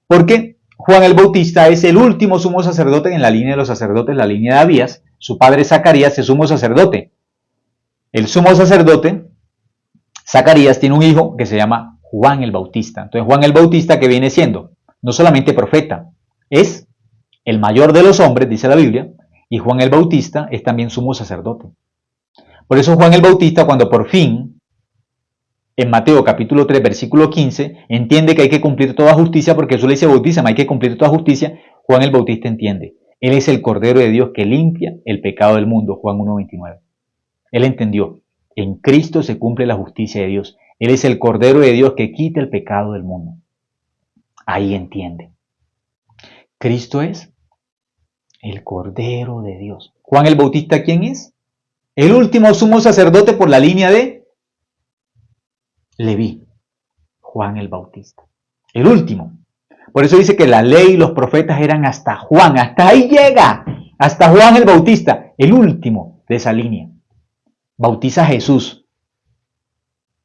Porque Juan el Bautista es el último sumo sacerdote en la línea de los sacerdotes, la línea de Abías. Su padre Zacarías es sumo sacerdote. El sumo sacerdote Zacarías tiene un hijo que se llama Juan el Bautista. Entonces Juan el Bautista, que viene siendo no solamente profeta, es el mayor de los hombres, dice la Biblia, y Juan el Bautista es también sumo sacerdote. Por eso Juan el Bautista, cuando por fin, en Mateo capítulo 3, versículo 15, entiende que hay que cumplir toda justicia, porque Jesús le dice, bautízame, hay que cumplir toda justicia, Juan el Bautista entiende. Él es el Cordero de Dios que limpia el pecado del mundo, Juan 1:29. Él entendió. En Cristo se cumple la justicia de Dios. Él es el Cordero de Dios que quita el pecado del mundo. Ahí entiende. Cristo es el Cordero de Dios. Juan el Bautista, ¿quién es? El último sumo sacerdote por la línea de Leví. Juan el Bautista. El último. Por eso dice que la ley y los profetas eran hasta Juan. Hasta ahí llega. Hasta Juan el Bautista. El último de esa línea. Bautiza a Jesús,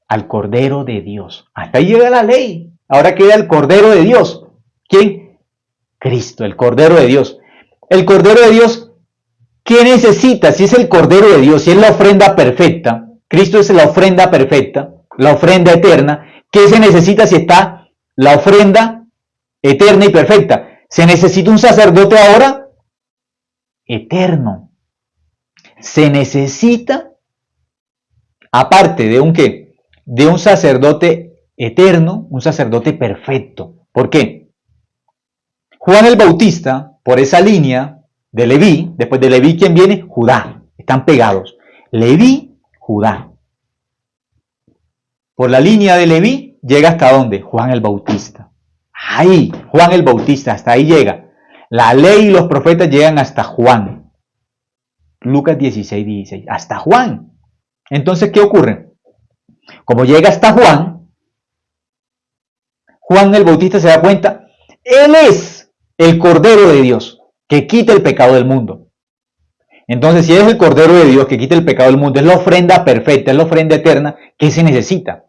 al Cordero de Dios. Hasta ahí llega la ley. Ahora queda el Cordero de Dios. ¿Quién? Cristo, el Cordero de Dios. El Cordero de Dios, ¿qué necesita? Si es el Cordero de Dios, si es la ofrenda perfecta, Cristo es la ofrenda perfecta, la ofrenda eterna. ¿Qué se necesita si está la ofrenda eterna y perfecta? ¿Se necesita un sacerdote ahora? Eterno. Se necesita, aparte de un ¿qué? De un sacerdote eterno, un sacerdote perfecto. ¿Por qué? Juan el Bautista, por esa línea de Leví, después de Leví, ¿quién viene? Judá. Están pegados. Leví, Judá. Por la línea de Leví, llega hasta ¿dónde? Juan el Bautista. Ahí, Juan el Bautista, hasta ahí llega. La ley y los profetas llegan hasta Juan. Lucas 16, 16. Hasta Juan. Entonces, ¿qué ocurre? Como llega hasta Juan, Juan el Bautista se da cuenta, él es el Cordero de Dios que quita el pecado del mundo. Entonces, si es el Cordero de Dios que quita el pecado del mundo, es la ofrenda perfecta, es la ofrenda eterna, ¿qué se necesita?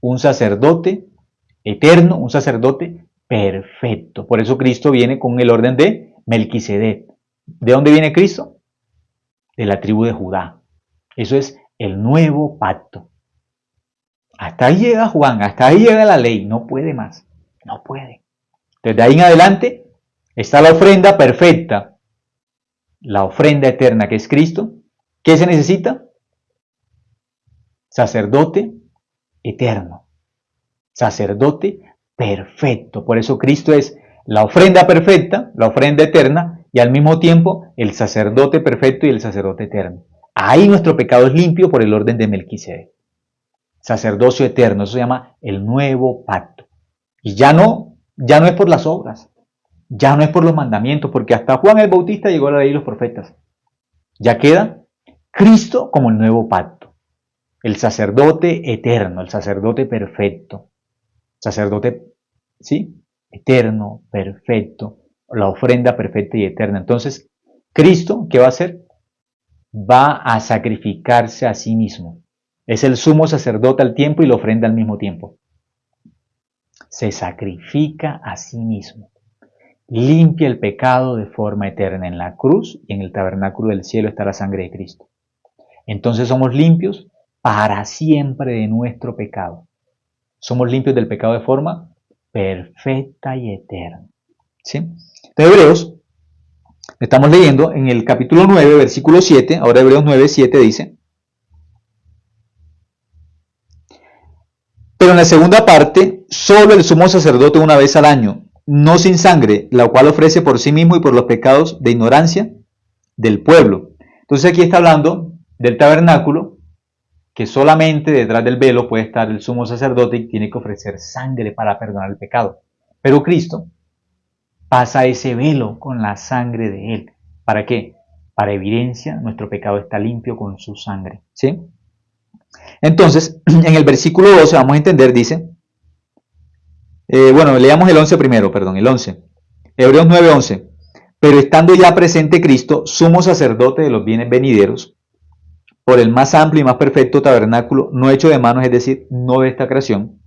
Un sacerdote eterno, un sacerdote perfecto. Por eso Cristo viene con el orden de Melquisedec. ¿De dónde viene Cristo? De la tribu de Judá. Eso es el nuevo pacto. Hasta ahí llega Juan, hasta ahí llega la ley. No puede más, no puede. Desde ahí en adelante está la ofrenda perfecta, la ofrenda eterna que es Cristo. ¿Qué se necesita? Sacerdote eterno, sacerdote perfecto. Por eso Cristo es la ofrenda perfecta, la ofrenda eterna, y al mismo tiempo el sacerdote perfecto y el sacerdote eterno. Ahí nuestro pecado es limpio por el orden de Melquisedec. Sacerdocio eterno, eso se llama el nuevo pacto. Y ya no es por las obras, ya no es por los mandamientos, porque hasta Juan el Bautista llegó a la ley y los profetas. Ya queda Cristo como el nuevo pacto. El sacerdote eterno, el sacerdote perfecto. Sacerdote, ¿sí? Eterno, perfecto. La ofrenda perfecta y eterna. Entonces, Cristo, ¿qué va a hacer? Va a sacrificarse a sí mismo. Es el sumo sacerdote al tiempo y la ofrenda al mismo tiempo. Se sacrifica a sí mismo. Limpia el pecado de forma eterna. En la cruz y en el tabernáculo del cielo está la sangre de Cristo. Entonces somos limpios para siempre de nuestro pecado. Somos limpios del pecado de forma perfecta y eterna. ¿Sí? De Hebreos, estamos leyendo en el capítulo 9, versículo 7, ahora Hebreos 9, 7 dice: pero en la segunda parte, solo el sumo sacerdote una vez al año, no sin sangre, la cual ofrece por sí mismo y por los pecados de ignorancia del pueblo. Entonces aquí está hablando del tabernáculo, que solamente detrás del velo puede estar el sumo sacerdote y tiene que ofrecer sangre para perdonar el pecado. Pero Cristo pasa ese velo con la sangre de Él. ¿Para qué? Para evidencia, nuestro pecado está limpio con su sangre. ¿Sí? Entonces, en el versículo 12 vamos a entender, dice, leamos el 11 primero, perdón, el 11. Hebreos 9, 11. Pero estando ya presente Cristo, sumo sacerdote de los bienes venideros, por el más amplio y más perfecto tabernáculo, no hecho de manos, es decir, no de esta creación,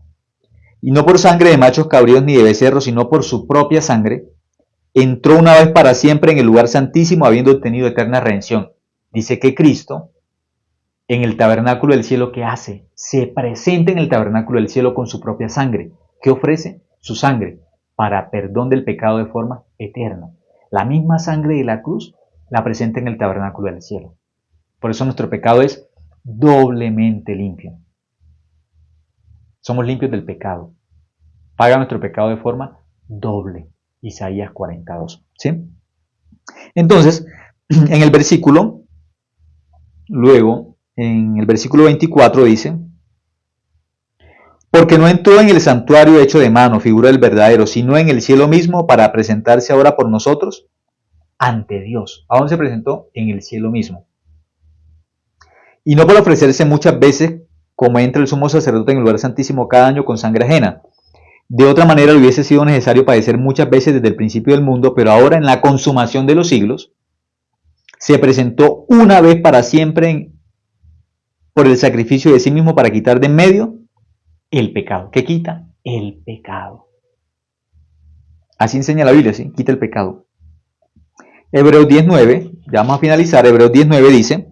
y no por sangre de machos cabríos ni de becerros, sino por su propia sangre, entró una vez para siempre en el lugar santísimo, habiendo obtenido eterna redención. Dice que Cristo, en el tabernáculo del cielo, ¿qué hace? Se presenta en el tabernáculo del cielo con su propia sangre. ¿Qué ofrece? Su sangre, para perdón del pecado de forma eterna. La misma sangre de la cruz la presenta en el tabernáculo del cielo. Por eso nuestro pecado es doblemente limpio. Somos limpios del pecado. Paga nuestro pecado de forma doble. Isaías 42. ¿Sí? Entonces, en el versículo, luego, en el versículo 24 dice: porque no entró en el santuario hecho de mano, figura del verdadero, sino en el cielo mismo, para presentarse ahora por nosotros ante Dios. ¿A dónde se presentó? En el cielo mismo. Y no por ofrecerse muchas veces, como entra el sumo sacerdote en el lugar santísimo cada año con sangre ajena. De otra manera le hubiese sido necesario padecer muchas veces desde el principio del mundo, pero ahora en la consumación de los siglos, se presentó una vez para siempre por el sacrificio de sí mismo para quitar de en medio el pecado. ¿Qué quita? El pecado. Así enseña la Biblia, ¿sí? Quita el pecado. Hebreos 10:9, ya vamos a finalizar. Hebreos 10:9 dice: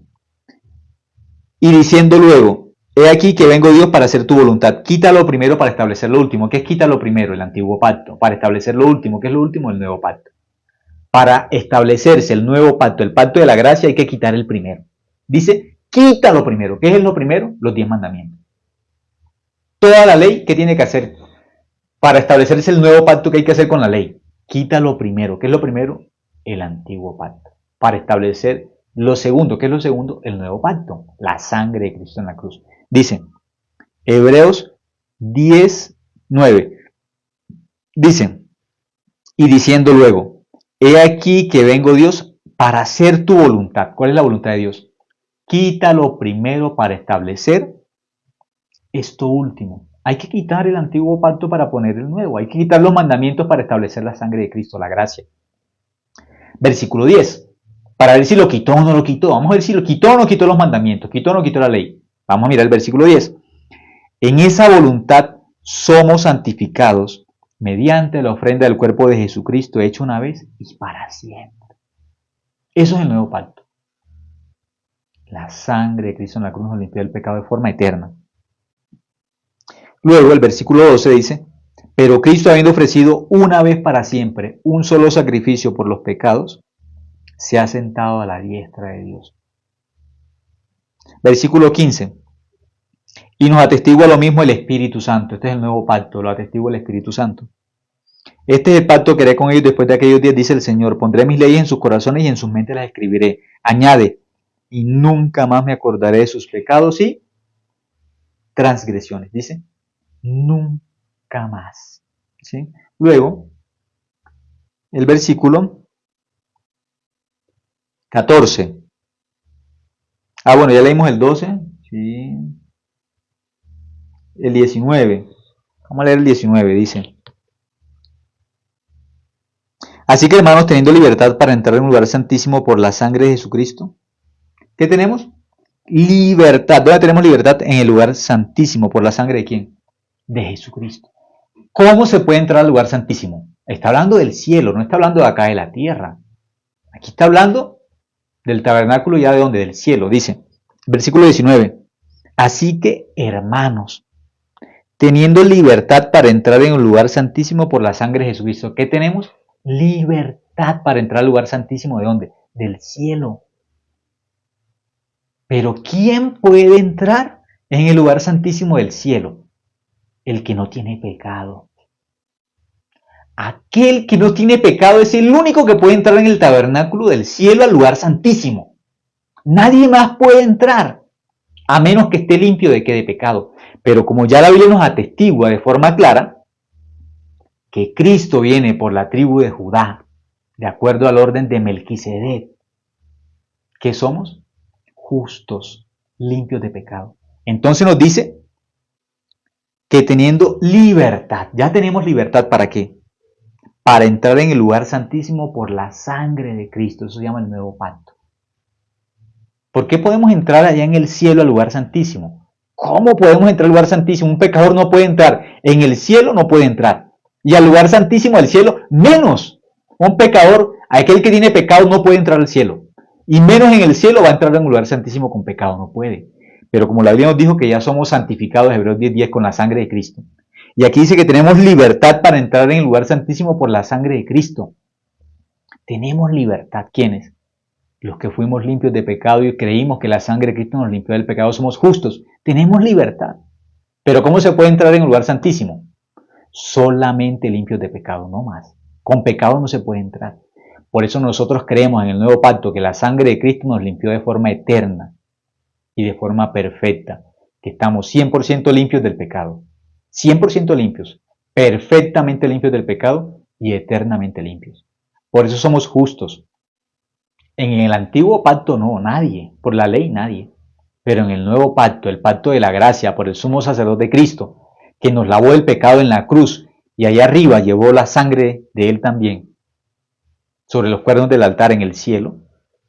y diciendo luego, he aquí que vengo Dios para hacer tu voluntad. Quítalo primero para establecer lo último. ¿Qué es quítalo primero? El antiguo pacto. Para establecer lo último. ¿Qué es lo último? El nuevo pacto. Para establecerse el nuevo pacto, el pacto de la gracia, hay que quitar el primero. Dice, quítalo primero. ¿Qué es lo primero? Los 10 mandamientos. Toda la ley, ¿qué tiene que hacer? Para establecerse el nuevo pacto, ¿qué hay que hacer con la ley? Quítalo primero. ¿Qué es lo primero? El antiguo pacto. Para establecer lo segundo. ¿Qué es lo segundo? El nuevo pacto. La sangre de Cristo en la cruz. Dice, Hebreos 10:9. Dice, y diciendo luego, he aquí que vengo Dios para hacer tu voluntad. ¿Cuál es la voluntad de Dios? Quítalo primero para establecer esto último. Hay que quitar el antiguo pacto para poner el nuevo. Hay que quitar los mandamientos para establecer la sangre de Cristo, la gracia. Versículo 10. Para ver si lo quitó o no lo quitó. Vamos a ver si lo quitó o no quitó los mandamientos. Quitó o no quitó la ley. Vamos a mirar el versículo 10. En esa voluntad somos santificados mediante la ofrenda del cuerpo de Jesucristo hecho una vez y para siempre. Eso es el nuevo pacto. La sangre de Cristo en la cruz nos limpió del pecado de forma eterna. Luego el versículo 12 dice, pero Cristo habiendo ofrecido una vez para siempre un solo sacrificio por los pecados, se ha sentado a la diestra de Dios. Versículo 15. Y nos atestigua lo mismo el Espíritu Santo. Este es el nuevo pacto, lo atestigua el Espíritu Santo. Este es el pacto que haré con ellos después de aquellos días, dice el Señor. Pondré mis leyes en sus corazones y en sus mentes las escribiré. Añade, y nunca más me acordaré de sus pecados y transgresiones. Dice, nunca más. ¿Sí? Luego, el versículo 14. Bueno, ya leímos el 12. Sí. El 19. Vamos a leer el 19, dice. Así que, hermanos, teniendo libertad para entrar en un lugar santísimo por la sangre de Jesucristo, ¿qué tenemos? Libertad. ¿Dónde tenemos libertad? En el lugar santísimo. ¿Por la sangre de quién? De Jesucristo. ¿Cómo se puede entrar al lugar santísimo? Está hablando del cielo, no está hablando de acá de la tierra. Aquí está hablando del tabernáculo ya de donde, del cielo. Dice, versículo 19. Así que, hermanos, teniendo libertad para entrar en un lugar santísimo por la sangre de Jesucristo, ¿qué tenemos? Libertad para entrar al lugar santísimo. ¿De dónde? Del cielo. Pero ¿quién puede entrar en el lugar santísimo del cielo? El que no tiene pecado. Aquel que no tiene pecado es el único que puede entrar en el tabernáculo del cielo, al lugar santísimo. Nadie más puede entrar, a menos que esté limpio de qué, de pecado. Pero como ya la Biblia nos atestigua de forma clara, que Cristo viene por la tribu de Judá, de acuerdo al orden de Melquisedec, ¿qué somos? Justos, limpios de pecado. Entonces nos dice que teniendo libertad, ya tenemos libertad, ¿para qué? Para entrar en el lugar santísimo por la sangre de Cristo. Eso se llama el nuevo pacto. ¿Por qué podemos entrar allá en el cielo al lugar santísimo? ¿Cómo podemos entrar al lugar santísimo? Un pecador no puede entrar. En el cielo no puede entrar. Y al lugar santísimo del cielo, menos. Un pecador, aquel que tiene pecado, no puede entrar al cielo. Y menos en el cielo va a entrar en un lugar santísimo con pecado. No puede. Pero como la Biblia nos dijo que ya somos santificados, Hebreos 10:10, con la sangre de Cristo. Y aquí dice que tenemos libertad para entrar en el lugar santísimo por la sangre de Cristo. Tenemos libertad. ¿Quiénes? Los que fuimos limpios de pecado y creímos que la sangre de Cristo nos limpió del pecado, somos justos. Tenemos libertad. Pero ¿cómo se puede entrar en el lugar santísimo? Solamente limpios de pecado, no más. Con pecado no se puede entrar. Por eso nosotros creemos en el nuevo pacto que la sangre de Cristo nos limpió de forma eterna y de forma perfecta. Que estamos 100% limpios del pecado. 100% limpios, perfectamente limpios del pecado y eternamente limpios. Por eso somos justos. En el antiguo pacto no, nadie, por la ley nadie. Pero en el nuevo pacto, el pacto de la gracia, por el sumo sacerdote de Cristo, que nos lavó el pecado en la cruz y allá arriba llevó la sangre de Él también sobre los cuernos del altar en el cielo,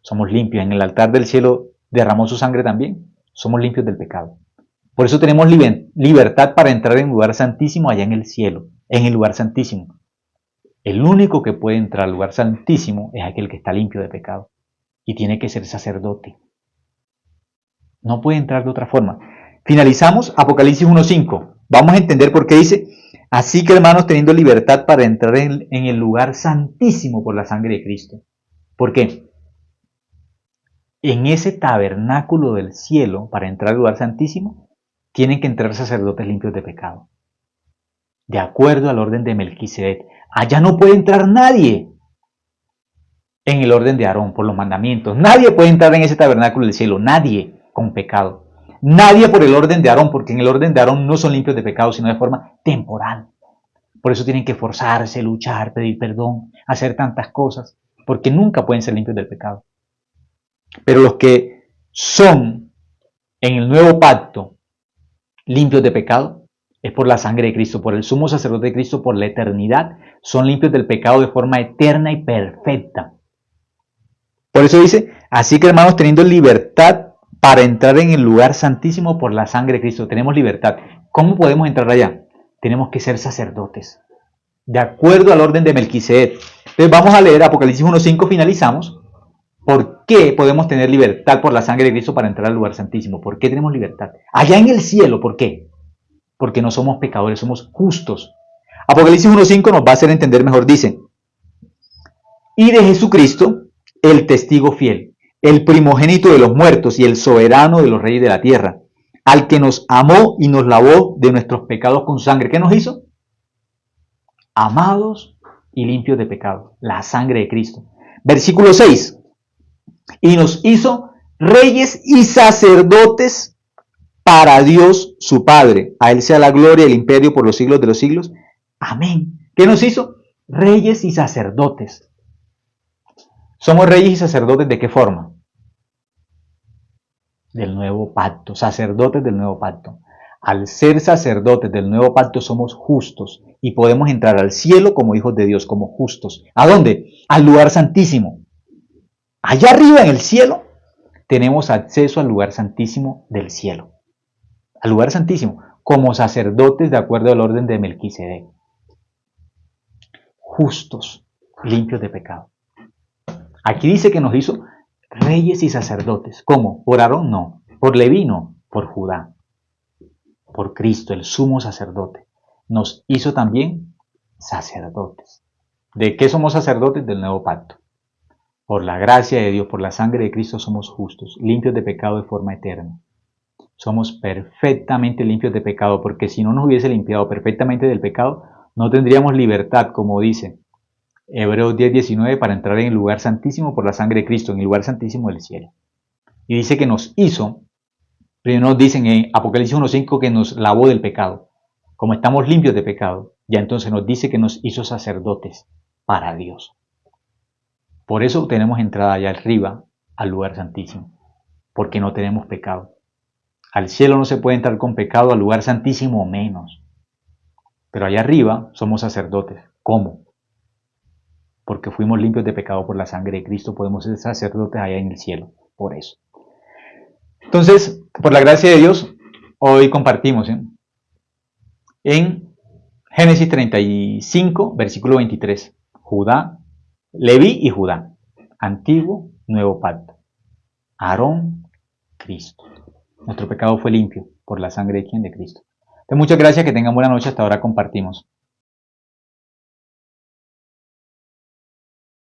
Somos limpios. En el altar del cielo derramó su sangre también. Somos limpios del pecado. Por eso tenemos libertad para entrar en el lugar santísimo allá en el cielo, en el lugar santísimo. El único que puede entrar al lugar santísimo es aquel que está limpio de pecado y tiene que ser sacerdote. No puede entrar de otra forma. Finalizamos Apocalipsis 1:5. Vamos a entender por qué dice, así que hermanos, teniendo libertad para entrar en el lugar santísimo por la sangre de Cristo. ¿Por qué? En ese tabernáculo del cielo, para entrar al lugar santísimo, tienen que entrar sacerdotes limpios de pecado. De acuerdo al orden de Melquisedec. Allá no puede entrar nadie en el orden de Aarón, por los mandamientos. Nadie puede entrar en ese tabernáculo del cielo, nadie con pecado. Nadie por el orden de Aarón, porque en el orden de Aarón no son limpios de pecado, sino de forma temporal. Por eso tienen que esforzarse, luchar, pedir perdón, hacer tantas cosas, porque nunca pueden ser limpios del pecado. Pero los que son en el nuevo pacto limpios de pecado, es por la sangre de Cristo, por el sumo sacerdote de Cristo, por la eternidad, son limpios del pecado de forma eterna y perfecta. Por eso dice, así que hermanos, teniendo libertad para entrar en el lugar santísimo por la sangre de Cristo, tenemos libertad. ¿Cómo podemos entrar allá? Tenemos que ser sacerdotes, de acuerdo al orden de Melquisedec. Entonces vamos a leer Apocalipsis 1:5, finalizamos. ¿Por qué podemos tener libertad por la sangre de Cristo para entrar al lugar santísimo? ¿Por qué tenemos libertad? Allá en el cielo, ¿por qué? Porque no somos pecadores, somos justos. Apocalipsis 1:5 nos va a hacer entender mejor. Dice, y de Jesucristo, el testigo fiel, el primogénito de los muertos y el soberano de los reyes de la tierra, al que nos amó y nos lavó de nuestros pecados con sangre. ¿Qué nos hizo? Amados y limpios de pecado. La sangre de Cristo. Versículo 6. Y nos hizo reyes y sacerdotes para Dios su Padre. A Él sea la gloria y el imperio por los siglos de los siglos. Amén. ¿Qué nos hizo? Reyes y sacerdotes. ¿Somos reyes y sacerdotes de qué forma? Del nuevo pacto. Sacerdotes del nuevo pacto. Al ser sacerdotes del nuevo pacto somos justos y podemos entrar al cielo como hijos de Dios, como justos. ¿A dónde? Al lugar santísimo. Allá arriba en el cielo tenemos acceso al lugar santísimo del cielo. Al lugar santísimo, como sacerdotes de acuerdo al orden de Melquisedec. Justos, limpios de pecado. Aquí dice que nos hizo reyes y sacerdotes. ¿Cómo? ¿Por Aarón? No. ¿Por Leví? No. Por Judá. Por Cristo, el sumo sacerdote. Nos hizo también sacerdotes. ¿De qué somos sacerdotes? Del nuevo pacto. Por la gracia de Dios, por la sangre de Cristo somos justos, limpios de pecado de forma eterna. Somos perfectamente limpios de pecado, porque si no nos hubiese limpiado perfectamente del pecado, no tendríamos libertad, como dice Hebreos 10:19, para entrar en el lugar santísimo por la sangre de Cristo, en el lugar santísimo del cielo. Y dice que nos hizo, primero nos dicen en Apocalipsis 1:5 que nos lavó del pecado. Como estamos limpios de pecado, ya entonces nos dice que nos hizo sacerdotes para Dios. Por eso tenemos entrada allá arriba al lugar santísimo, porque no tenemos pecado. Al cielo no se puede entrar con pecado, al lugar santísimo menos. Pero allá arriba somos sacerdotes. ¿Cómo? Porque fuimos limpios de pecado por la sangre de Cristo, podemos ser sacerdotes allá en el cielo, por eso. Entonces, por la gracia de Dios, hoy compartimos en Génesis 35, versículo 23, Judá, Leví y Judá, antiguo, nuevo pacto, Aarón, Cristo. Nuestro pecado fue limpio por la sangre de quien, de Cristo. Entonces, muchas gracias, que tengan buena noche, hasta ahora compartimos.